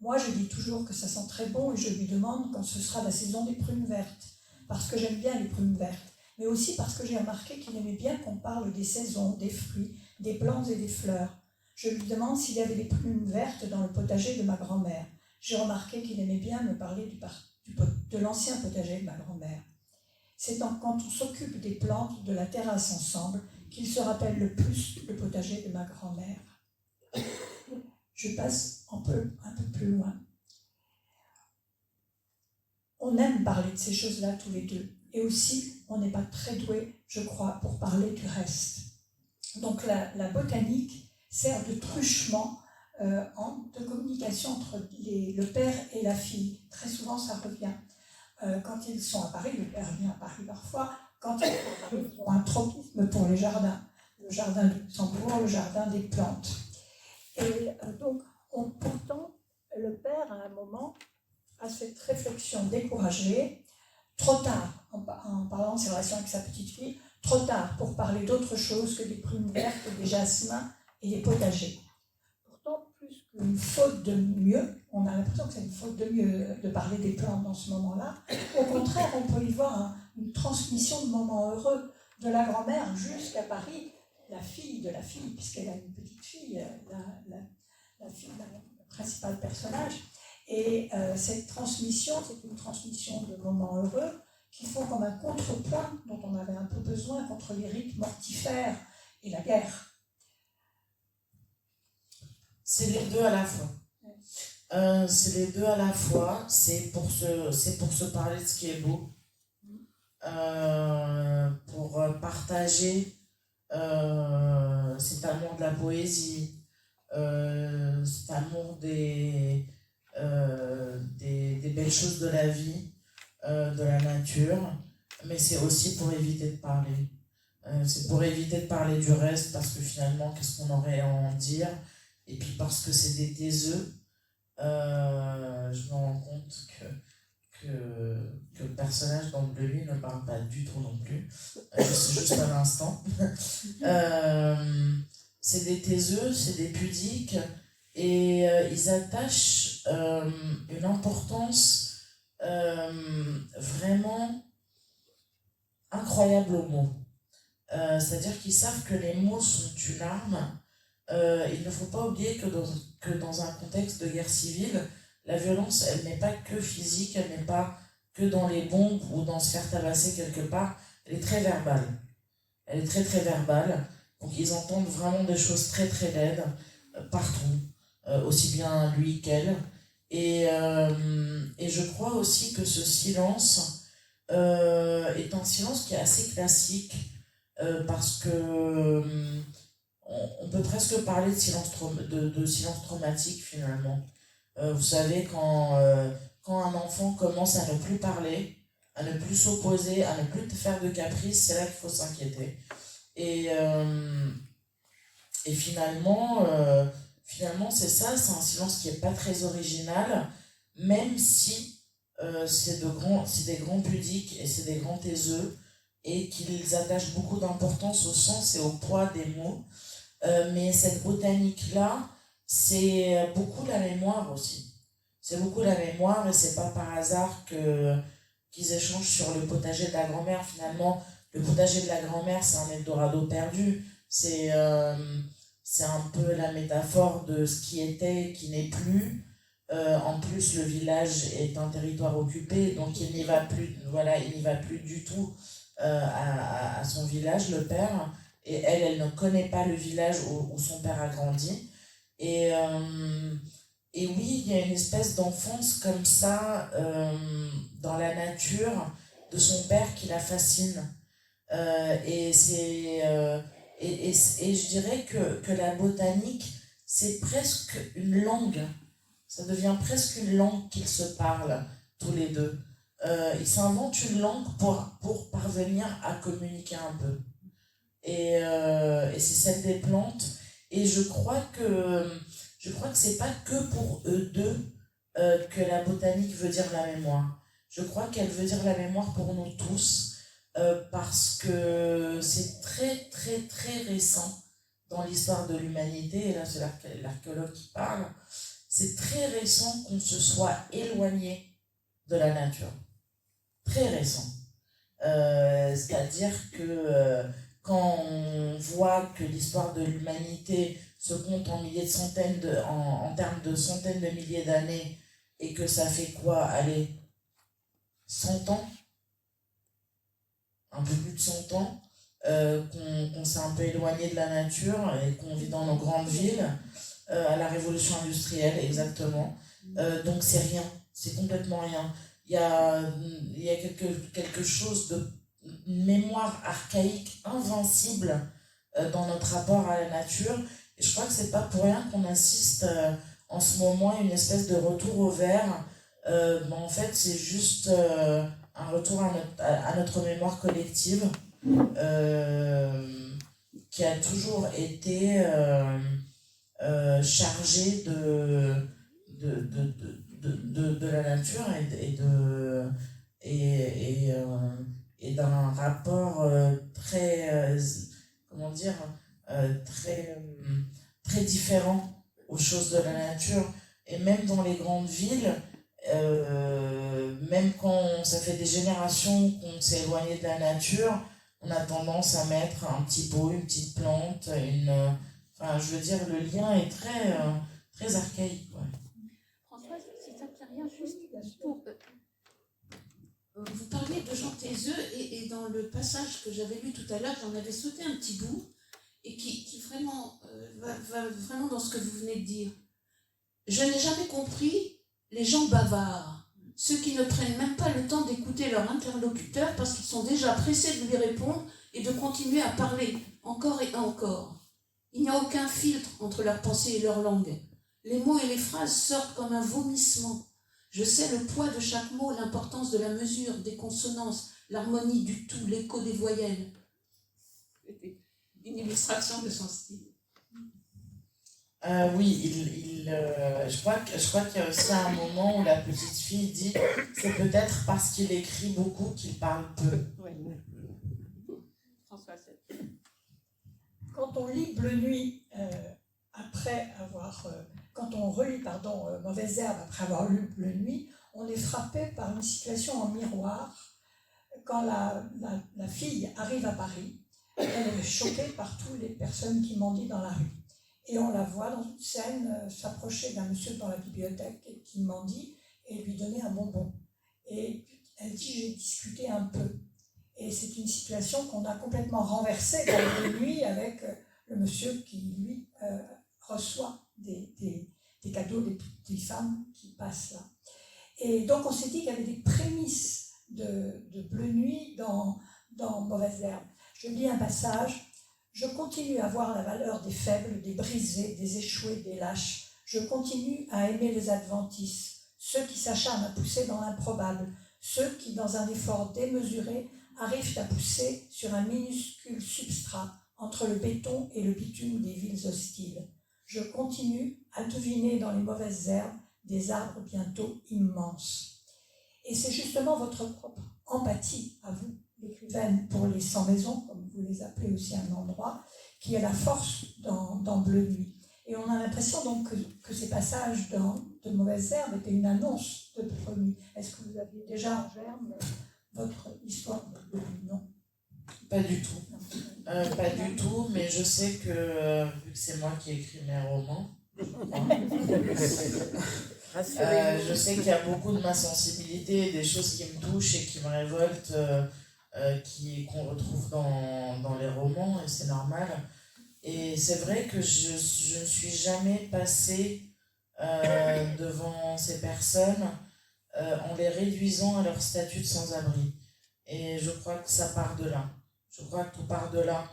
Moi, je dis toujours que ça sent très bon et je lui demande quand ce sera la saison des prunes vertes, parce que j'aime bien les prunes vertes, mais aussi parce que j'ai remarqué qu'il aimait bien qu'on parle des saisons, des fruits, des plantes et des fleurs. Je lui demande s'il y avait des prunes vertes dans le potager de ma grand-mère. J'ai remarqué qu'il aimait bien me parler de l'ancien potager de ma grand-mère. C'est quand on s'occupe des plantes de la terrasse ensemble qu'il se rappelle le plus le potager de ma grand-mère. Je passe un peu plus loin. On aime parler de ces choses-là tous les deux. Et aussi, on n'est pas très doué, je crois, pour parler du reste. Donc la botanique sert de truchement de communication entre le père et la fille. Très souvent, ça revient. Quand ils sont à Paris, le père vient à Paris parfois, quand ils sont à Paris, ils ont un tropisme pour les jardins. Le jardin de Luxembourg, le jardin des plantes. Et donc, pourtant, le père, à un moment, a cette réflexion découragée, trop tard, en parlant de ses relations avec sa petite fille, trop tard pour parler d'autre chose que des prunes vertes, des jasmins et des potagers. Pourtant, plus qu'une faute de mieux, on a l'impression que c'est une faute de mieux de parler des plantes dans ce moment-là. Au contraire, on peut y voir une transmission de moments heureux de la grand-mère jusqu'à Paris, la fille de la fille, puisqu'elle a une petite fille, la fille le principal personnage. Et cette transmission, c'est une transmission de moments heureux qui font comme un contrepoint dont on avait un peu besoin contre les rites mortifères et la guerre. C'est les deux à la fois. C'est les deux à la fois. C'est pour se parler de ce qui est beau. Pour partager cet amour de la poésie, cet amour des belles choses de la vie, de la nature, mais c'est aussi pour éviter de parler. C'est pour éviter de parler du reste, parce que finalement, qu'est-ce qu'on aurait à en dire? Et puis parce que c'est des taiseux, je me rends compte que le personnage dans le lui ne parle pas du tout non plus, juste à l'instant. C'est des taiseux, c'est des pudiques, et ils attachent une importance vraiment incroyable aux mots. C'est-à-dire qu'ils savent que les mots sont une arme. Il ne faut pas oublier que dans un contexte de guerre civile, la violence, elle n'est pas que physique, elle n'est pas que dans les bombes ou dans se faire tabasser quelque part, elle est très verbale. Elle est très très verbale, donc ils entendent vraiment des choses très très laides, partout, aussi bien lui qu'elle. Et je crois aussi que ce silence est un silence qui est assez classique, parce que on peut presque parler de silence traumatique finalement. Vous savez, quand un enfant commence à ne plus parler, à ne plus s'opposer, à ne plus faire de caprices, c'est là qu'il faut s'inquiéter. Et finalement, c'est ça, c'est un silence qui n'est pas très original, même si c'est des grands pudiques et c'est des grands taiseux, et qu'ils attachent beaucoup d'importance au sens et au poids des mots. Mais cette botanique-là, c'est beaucoup la mémoire aussi. C'est beaucoup la mémoire, et c'est pas par hasard qu'ils échangent sur le potager de la grand-mère. Finalement, le potager de la grand-mère, c'est un Eldorado perdu. C'est un peu la métaphore de ce qui était et qui n'est plus. En plus, le village est un territoire occupé, donc il n'y va plus, il n'y va plus du tout à son village, le père. Et elle ne connaît pas le village où son père a grandi. Et oui, il y a une espèce d'enfance comme ça, dans la nature, de son père qui la fascine. Et je dirais que la botanique, c'est presque une langue. Ça devient presque une langue qu'ils se parlent, tous les deux. Ils s'inventent une langue pour parvenir à communiquer un peu. Et c'est celle des plantes. Et je crois que c'est pas que pour eux deux que la botanique veut dire la mémoire. Je crois qu'elle veut dire la mémoire pour nous tous, parce que c'est très très très récent dans l'histoire de l'humanité, et là c'est l'archéologue qui parle, c'est très récent qu'on se soit éloigné de la nature. Très récent. C'est-à-dire que quand on voit que l'histoire de l'humanité se compte en en termes de centaines de milliers d'années, et que ça fait quoi, allez, 100 ans, un peu plus de 100 ans, qu'on s'est un peu éloigné de la nature et qu'on vit dans nos grandes villes, à la révolution industrielle, exactement. Donc c'est rien, c'est complètement rien. Il y a quelque chose de mémoire archaïque, invincible, dans notre rapport à la nature. Et je crois que c'est pas pour rien qu'on assiste en ce moment à une espèce de retour au vert. En fait, c'est juste un retour à notre mémoire collective, qui a toujours été chargée de la nature et d'un rapport très, très différent aux choses de la nature. Et même dans les grandes villes, même quand ça fait des générations qu'on s'est éloigné de la nature, on a tendance à mettre un petit pot, une petite plante, je veux dire, le lien est très, très archaïque. Ouais. Françoise, si ça ne fait rien, juste pour vous parliez de Jean Taiseux et dans le passage que j'avais lu tout à l'heure, j'en avais sauté un petit bout et qui vraiment va vraiment dans ce que vous venez de dire. Je n'ai jamais compris les gens bavards, ceux qui ne prennent même pas le temps d'écouter leur interlocuteur parce qu'ils sont déjà pressés de lui répondre et de continuer à parler encore et encore. Il n'y a aucun filtre entre leur pensée et leur langue. Les mots et les phrases sortent comme un vomissement. Je sais le poids de chaque mot, l'importance de la mesure, des consonances, l'harmonie du tout, l'écho des voyelles. C'était une illustration de son style. Oui, je crois qu'il y a aussi un moment où la petite fille dit c'est peut-être parce qu'il écrit beaucoup qu'il parle peu. Oui. François VII. Quand on lit Bleu Nuit, quand on relit Mauvaise Herbe après avoir lu Bleu Nuit, on est frappé par une situation en miroir. Quand la fille arrive à Paris, elle est choquée par toutes les personnes qui mendient dans la rue. Et on la voit dans une scène s'approcher d'un monsieur dans la bibliothèque qui mendie et lui donner un bonbon. Et elle dit « j'ai discuté un peu ». Et c'est une situation qu'on a complètement renversée dans Bleu Nuit avec le monsieur qui, lui, reçoit des cadeaux des petites femmes qui passent là. Et donc on s'est dit qu'il y avait des prémices de Bleu Nuit dans Mauvaise Herbe. Je lis un passage. Je continue à voir la valeur des faibles, des brisés, des échoués, des lâches. Je continue à aimer les adventistes, ceux qui s'acharnent à pousser dans l'improbable, ceux qui, dans un effort démesuré, arrivent à pousser sur un minuscule substrat entre le béton et le bitume des villes hostiles. Je continue à deviner dans les mauvaises herbes des arbres bientôt immenses. Et c'est justement votre propre empathie à vous, l'écrivaine, pour les sans-maisons, comme vous les appelez aussi à un endroit, qui est la force dans Bleu Nuit. Et on a l'impression donc que ces passages de Mauvaise Herbe étaient une annonce de Bleu Nuit. Est-ce que vous aviez déjà en germe votre histoire de Bleu Nuit? Non. Pas du tout. Pas du tout, mais je sais que, vu que c'est moi qui écris mes romans, je sais qu'il y a beaucoup de ma sensibilité, des choses qui me touchent et qui me révoltent, qu'on retrouve dans les romans, et c'est normal. Et c'est vrai que je ne suis jamais passée devant ces personnes en les réduisant à leur statut de sans-abri. Et je crois que ça part de là. Je crois que tout part de là,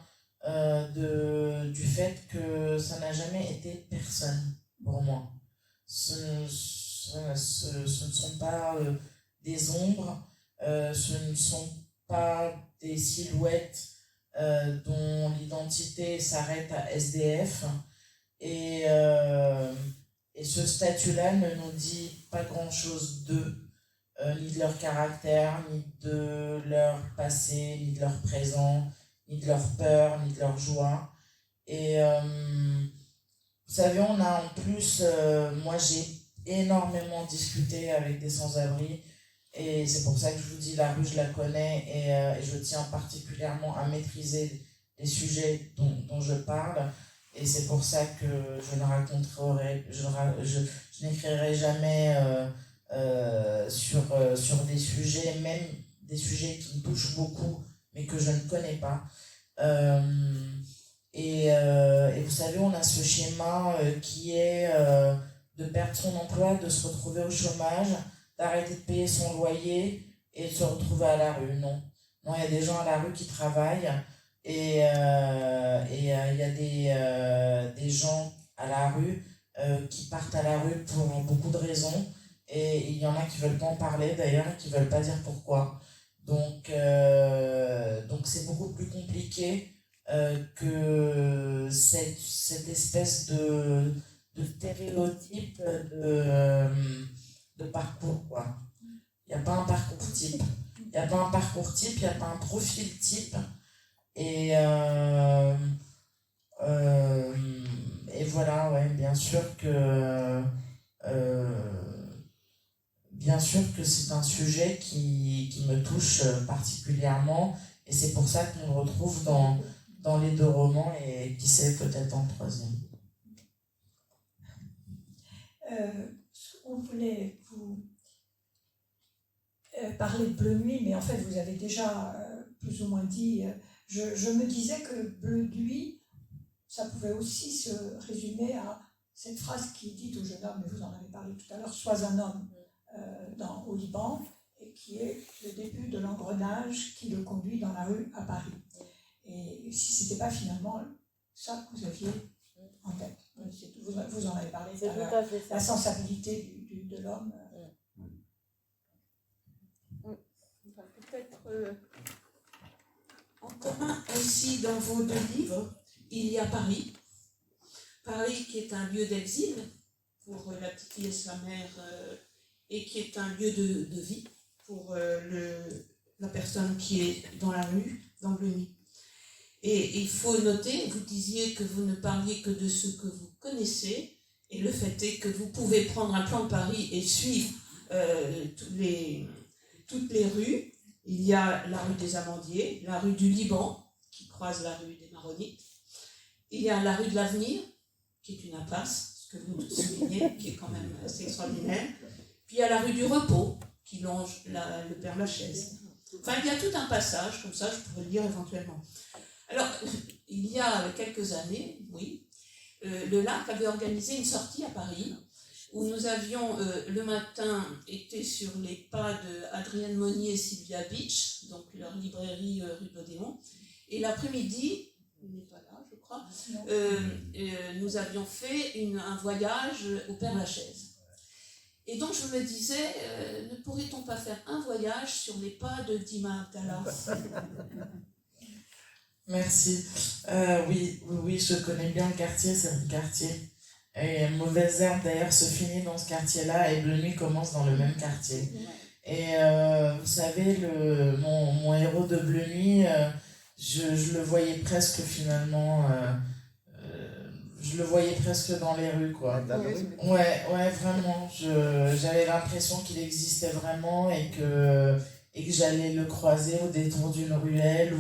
du fait que ça n'a jamais été personne pour moi. Ce ne sont pas des ombres, ce ne sont pas des silhouettes dont l'identité s'arrête à SDF. Et ce statut-là ne nous dit pas grand-chose d'eux, ni de leur caractère, ni de leur passé, ni de leur présent, ni de leur peur, ni de leur joie. Et vous savez, on a en plus, moi j'ai énormément discuté avec des sans-abri, et c'est pour ça que je vous dis, la rue, je la connais, et je tiens particulièrement à maîtriser les sujets dont je parle, et c'est pour ça que je n'écrirai jamais sur des sujets, même des sujets qui me touchent beaucoup, mais que je ne connais pas. Et vous savez, on a ce schéma qui est de perdre son emploi, de se retrouver au chômage, d'arrêter de payer son loyer et de se retrouver à la rue. Non, il y a des gens à la rue qui travaillent, et il y a des gens à la rue qui partent à la rue pour beaucoup de raisons, et il y en a qui ne veulent pas en parler d'ailleurs, qui ne veulent pas dire pourquoi. Donc c'est beaucoup plus compliqué que cette espèce de stéréotype de parcours, quoi. Il n'y a pas un parcours type. Il n'y a pas un parcours type, il n'y a pas un profil type. Et voilà, ouais, bien sûr que c'est un sujet qui me touche particulièrement, et c'est pour ça qu'on le retrouve dans les deux romans, et qui sait, peut-être dans le troisième. On voulait vous parler de Bleu Nuit, mais en fait, vous avez déjà plus ou moins dit. Je me disais que Bleu Nuit, ça pouvait aussi se résumer à cette phrase qui est dite au jeune homme, mais vous en avez parlé tout à l'heure, sois un homme au Liban, et qui est le début de l'engrenage qui le conduit dans la rue à Paris. Et si ce n'était pas finalement ça que vous aviez en tête, vous en avez parlé tout à l'heure, la sensibilité de l'homme. Peut-être en commun aussi dans vos deux livres, il y a Paris. Paris qui est un lieu d'exil pour la petite fille et sa mère et qui est un lieu de vie pour la personne qui est dans la rue, dans Bleu Nuit. Et il faut noter, vous disiez que vous ne parliez que de ce que vous connaissez, et le fait est que vous pouvez prendre un plan de Paris et suivre toutes les rues. Il y a la rue des Amandiers, la rue du Liban, qui croise la rue des Maronites. Il y a la rue de l'Avenir, qui est une impasse, ce que vous soulignez, qui est quand même assez extraordinaire. Puis il y a la rue du Repos, qui longe le Père-Lachaise. Enfin, il y a tout un passage, comme ça, je pourrais le lire éventuellement. Alors, il y a quelques années, oui, le LAC avait organisé une sortie à Paris, où nous avions le matin été sur les pas d'Adrienne Monnier et Sylvia Beach, donc leur librairie rue de l'Odéon, et l'après-midi, il n'est pas là je crois, nous avions fait un voyage au Père-Lachaise. Et donc je me disais, ne pourrait-on pas faire un voyage sur les pas de Dima Abdallah? Merci. Oui, je connais bien le quartier, c'est mon quartier. Et Mauvaise Herbe d'ailleurs se finit dans ce quartier-là et Bleu Nuit commence dans le même quartier. Et vous savez, mon héros de Bleu Nuit, je le voyais presque finalement, je le voyais presque dans les rues, quoi. Ouais, vraiment. J'avais l'impression qu'il existait vraiment et que j'allais le croiser au détour d'une ruelle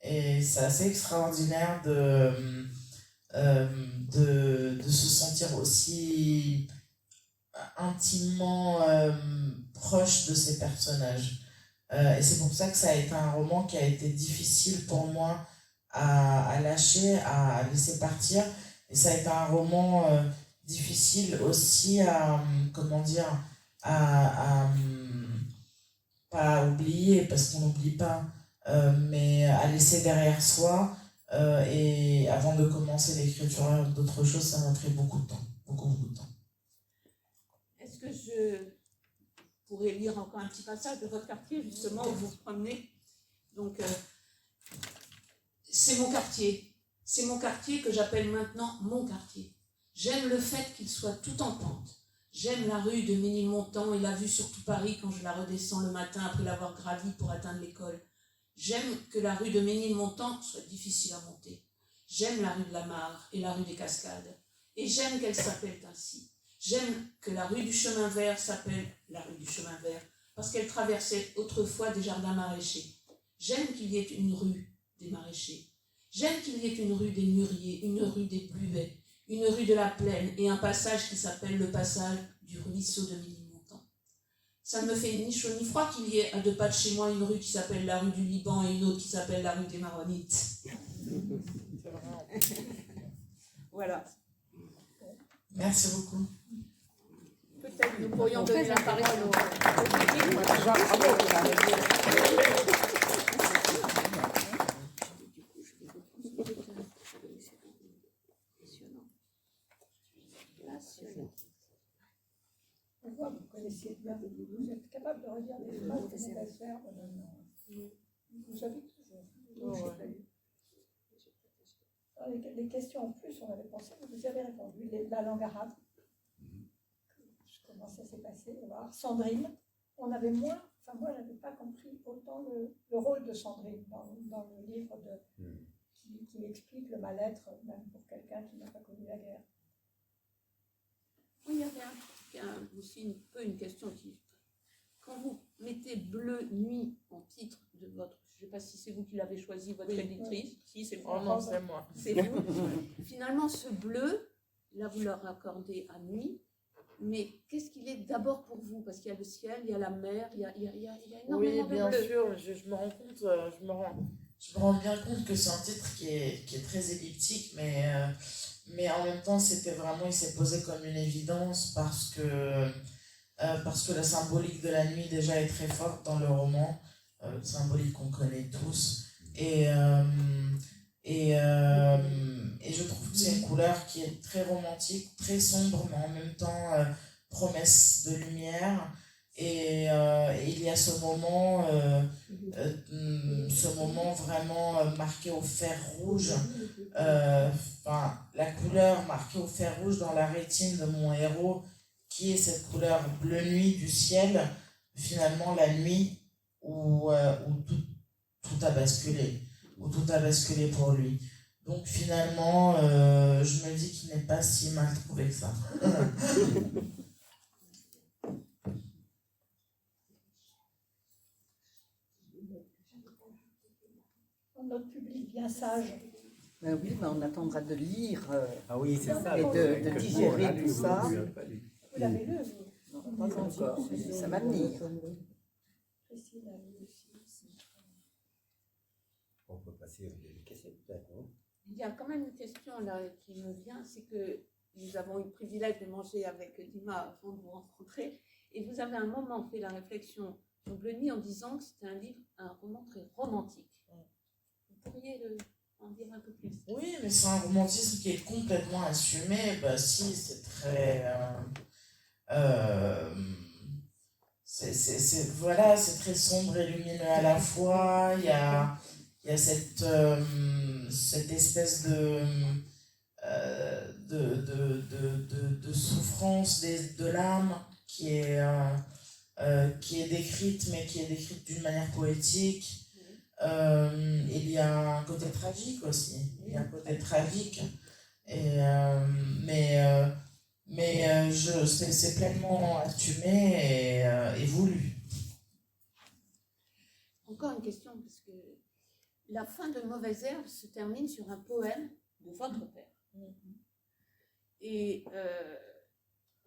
et c'est assez extraordinaire de se sentir aussi intimement proche de ces personnages. Et c'est pour ça que ça a été un roman qui a été difficile pour moi à lâcher, à laisser partir. Et ça a été un roman difficile aussi pas à oublier, parce qu'on n'oublie pas, mais à laisser derrière soi. Et avant de commencer l'écriture d'autres choses, ça m'a pris beaucoup de temps. Beaucoup de temps. Est-ce que je pourrais lire encore un petit passage de votre quartier, justement, où vous vous promenez? Donc, c'est mon quartier. C'est mon quartier que j'appelle maintenant mon quartier. J'aime le fait qu'il soit tout en pente. J'aime la rue de Ménilmontant et la vue sur tout Paris quand je la redescends le matin après l'avoir gravie pour atteindre l'école. J'aime que la rue de Ménilmontant soit difficile à monter. J'aime la rue de la Mare et la rue des Cascades. Et j'aime qu'elle s'appelle ainsi. J'aime que la rue du Chemin Vert s'appelle la rue du Chemin Vert parce qu'elle traversait autrefois des jardins maraîchers. J'aime qu'il y ait une rue des maraîchers. J'aime qu'il y ait une rue des mûriers, une rue des Bluets, une rue de la Plaine et un passage qui s'appelle le passage du ruisseau de Ménilmontant. Ça ne me fait ni chaud ni froid qu'il y ait à 2 pas de chez moi une rue qui s'appelle la rue du Liban et une autre qui s'appelle la rue des Maronites. voilà. Merci beaucoup. Peut-être nous pourrions donner la parole au public. Vous connaissiez bien, vous êtes capable de redire des phrases de Mauvaise Herbe. Vous savez toujours. Les questions en plus, on avait pensé, vous avez répondu. La langue arabe, comment ça s'est passé, voir. Sandrine, on avait moins, enfin moi je n'avais pas compris autant le rôle de Sandrine dans le livre qui explique le mal-être, même pour quelqu'un qui n'a pas connu la guerre. Oui, il y avait aussi une question qui... Quand vous mettez Bleu Nuit en titre de votre... Je ne sais pas si c'est vous qui l'avez choisi, votre éditrice. Si, c'est vous. Oh non, c'est moi. C'est vous. Finalement, ce bleu, là, vous leur accordez à nuit. Mais qu'est-ce qu'il est d'abord pour vous? Parce qu'il y a le ciel, il y a la mer, il y a Oui, énormément de bien bleu. sûr, je me rends compte, Je me rends bien compte que c'est un titre qui est très elliptique, mais en même temps, c'était vraiment, il s'est posé comme une évidence parce que la symbolique de la nuit déjà est très forte dans le roman, symbolique qu'on connaît tous. Et je trouve que c'est une couleur qui est très romantique, très sombre, mais en même temps promesse de lumière. Et il y a ce moment vraiment marqué au fer rouge, la couleur marquée au fer rouge dans la rétine de mon héros, qui est cette couleur bleu nuit du ciel, finalement la nuit où tout a basculé, où tout a basculé pour lui. Donc finalement, je me dis qu'il n'est pas si mal trouvé que ça. Notre public bien sage. Oui, on attendra de lire Ah oui, c'est ça. et de digérer tout ça. Vous l'avez lu? Non, pas encore, ça va venir. On peut passer aux questions peut-être, non? Il y a quand même une question là qui me vient, c'est que nous avons eu le privilège de manger avec Dima avant de vous rencontrer, et vous avez un moment fait la réflexion sur Bleu Nuit en disant que c'était un roman très romantique. Vous pourriez en dire un peu plus? Oui, mais c'est un romantisme qui est complètement assumé. Bah si, c'est très... c'est très sombre et lumineux à la fois. Il y a cette espèce de souffrance de l'âme qui est décrite, mais qui est décrite d'une manière poétique. Il y a un côté tragique aussi. Il y a un côté tragique. C'est pleinement assumé et voulu. Encore une question, parce que la fin de Mauvaise Herbe se termine sur un poème de votre père. Et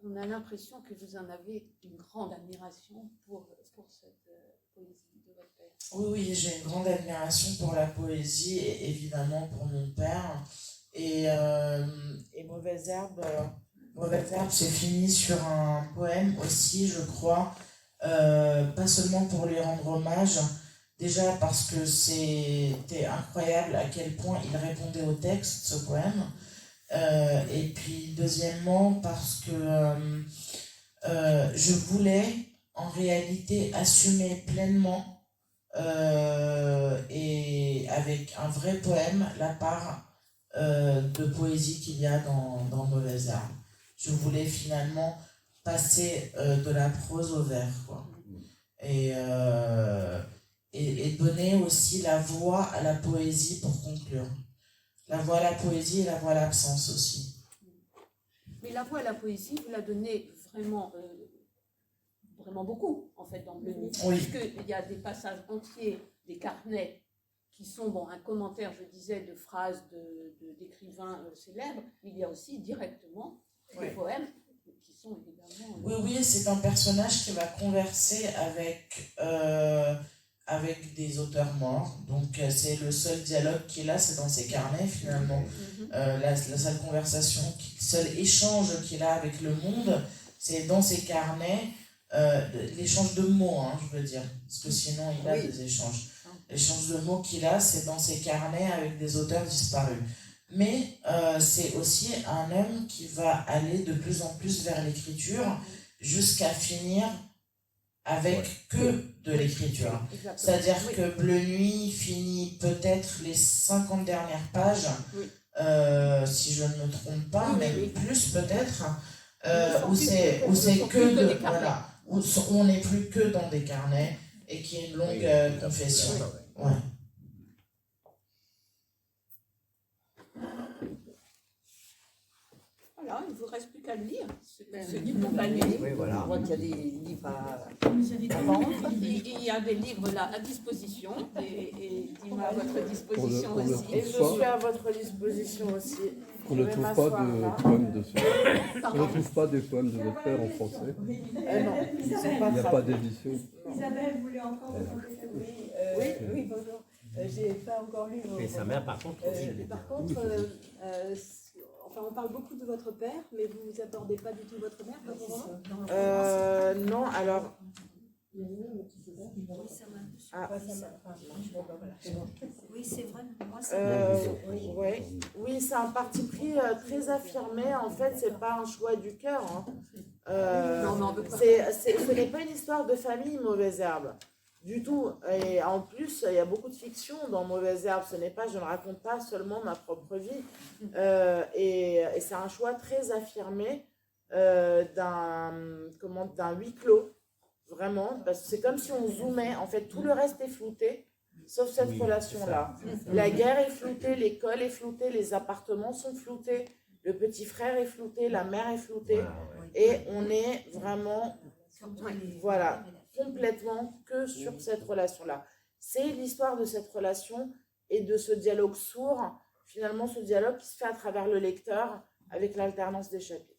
on a l'impression que vous en avez une grande admiration pour cette poésie de votre père. Oui, j'ai une grande admiration pour la poésie et évidemment pour mon père. Et Mauvaise Herbe, c'est fini sur un poème aussi, je crois, pas seulement pour lui rendre hommage, déjà parce que c'était incroyable à quel point il répondait au texte, ce poème, et puis deuxièmement parce que je voulais en réalité assumer pleinement et avec un vrai poème la part de poésie qu'il y a dans Mauvaise Herbe. Je voulais finalement passer de la prose au vers, quoi. Et donner aussi la voix à la poésie pour conclure. La voix à la poésie et la voix à l'absence aussi. Mais la voix à la poésie, vous la donnez vraiment, vraiment beaucoup, en fait, dans Bleu Nuit. Oui. Puisqu'il y a des passages entiers, des carnets, qui sont un commentaire, je disais, de phrases d'écrivains célèbres, mais il y a aussi directement des poèmes qui sont évidemment... Oui, c'est un personnage qui va converser avec des auteurs morts. Donc c'est le seul dialogue qu'il a, c'est dans ses carnets finalement. La seule conversation, le seul échange qu'il a avec le monde, c'est dans ses carnets, l'échange de mots, je veux dire, parce que sinon il a des échanges. L'échange de mots qu'il a, c'est dans ses carnets avec des auteurs disparus. Mais c'est aussi un homme qui va aller de plus en plus vers l'écriture jusqu'à finir avec que de l'écriture. C'est-à-dire que Bleu Nuit finit peut-être les 50 dernières pages, si je ne me trompe pas, mais plus peut-être, où c'est que de... Voilà, où on n'est plus que dans des carnets et qui est une longue confession. Ouais. voilà, il ne vous reste plus qu'à le lire, ce livre compagnie. Oui, On voilà. voit qu'il y a des livres à vendre. Il y a des livres là à disposition et Dima à votre disposition On le aussi. Et je suis à votre disposition aussi. On Je ne vais trouve pas m'asseoir là. de poèmes dessus. On Pardon. ne trouve pas des poèmes de votre père en français. Non, c'est pas Il n'y a ça. pas d'édition. Isabelle voulait encore vous compléter. Oui, bonjour. J'ai pas encore lu vos... Et sa mère, par contre, aussi, elle est Par bien. contre, enfin, on parle beaucoup de votre père, mais vous abordez pas du tout votre mère dans vos romans. Non, alors. Oui, c'est vrai. Moi, Oui, c'est un parti pris très affirmé. En fait, c'est pas un choix du cœur. Hein. Non, on veut pas. Ce n'est pas une histoire de famille, Mauvaise Herbe. Du tout. Et en plus, il y a beaucoup de fiction dans Mauvaise Herbe. Je ne raconte pas seulement ma propre vie. Et c'est un choix très affirmé d'un huis clos. Vraiment. Parce que c'est comme si on zoomait. En fait, tout le reste est flouté. Sauf cette Oui, relation-là. c'est ça. La guerre est floutée, l'école est floutée, les appartements sont floutés, le petit frère est flouté, la mère est floutée. Voilà, ouais. Et on est vraiment, voilà, complètement que sur cette relation-là. C'est l'histoire de cette relation et de ce dialogue sourd, finalement ce dialogue qui se fait à travers le lecteur avec l'alternance des chapitres.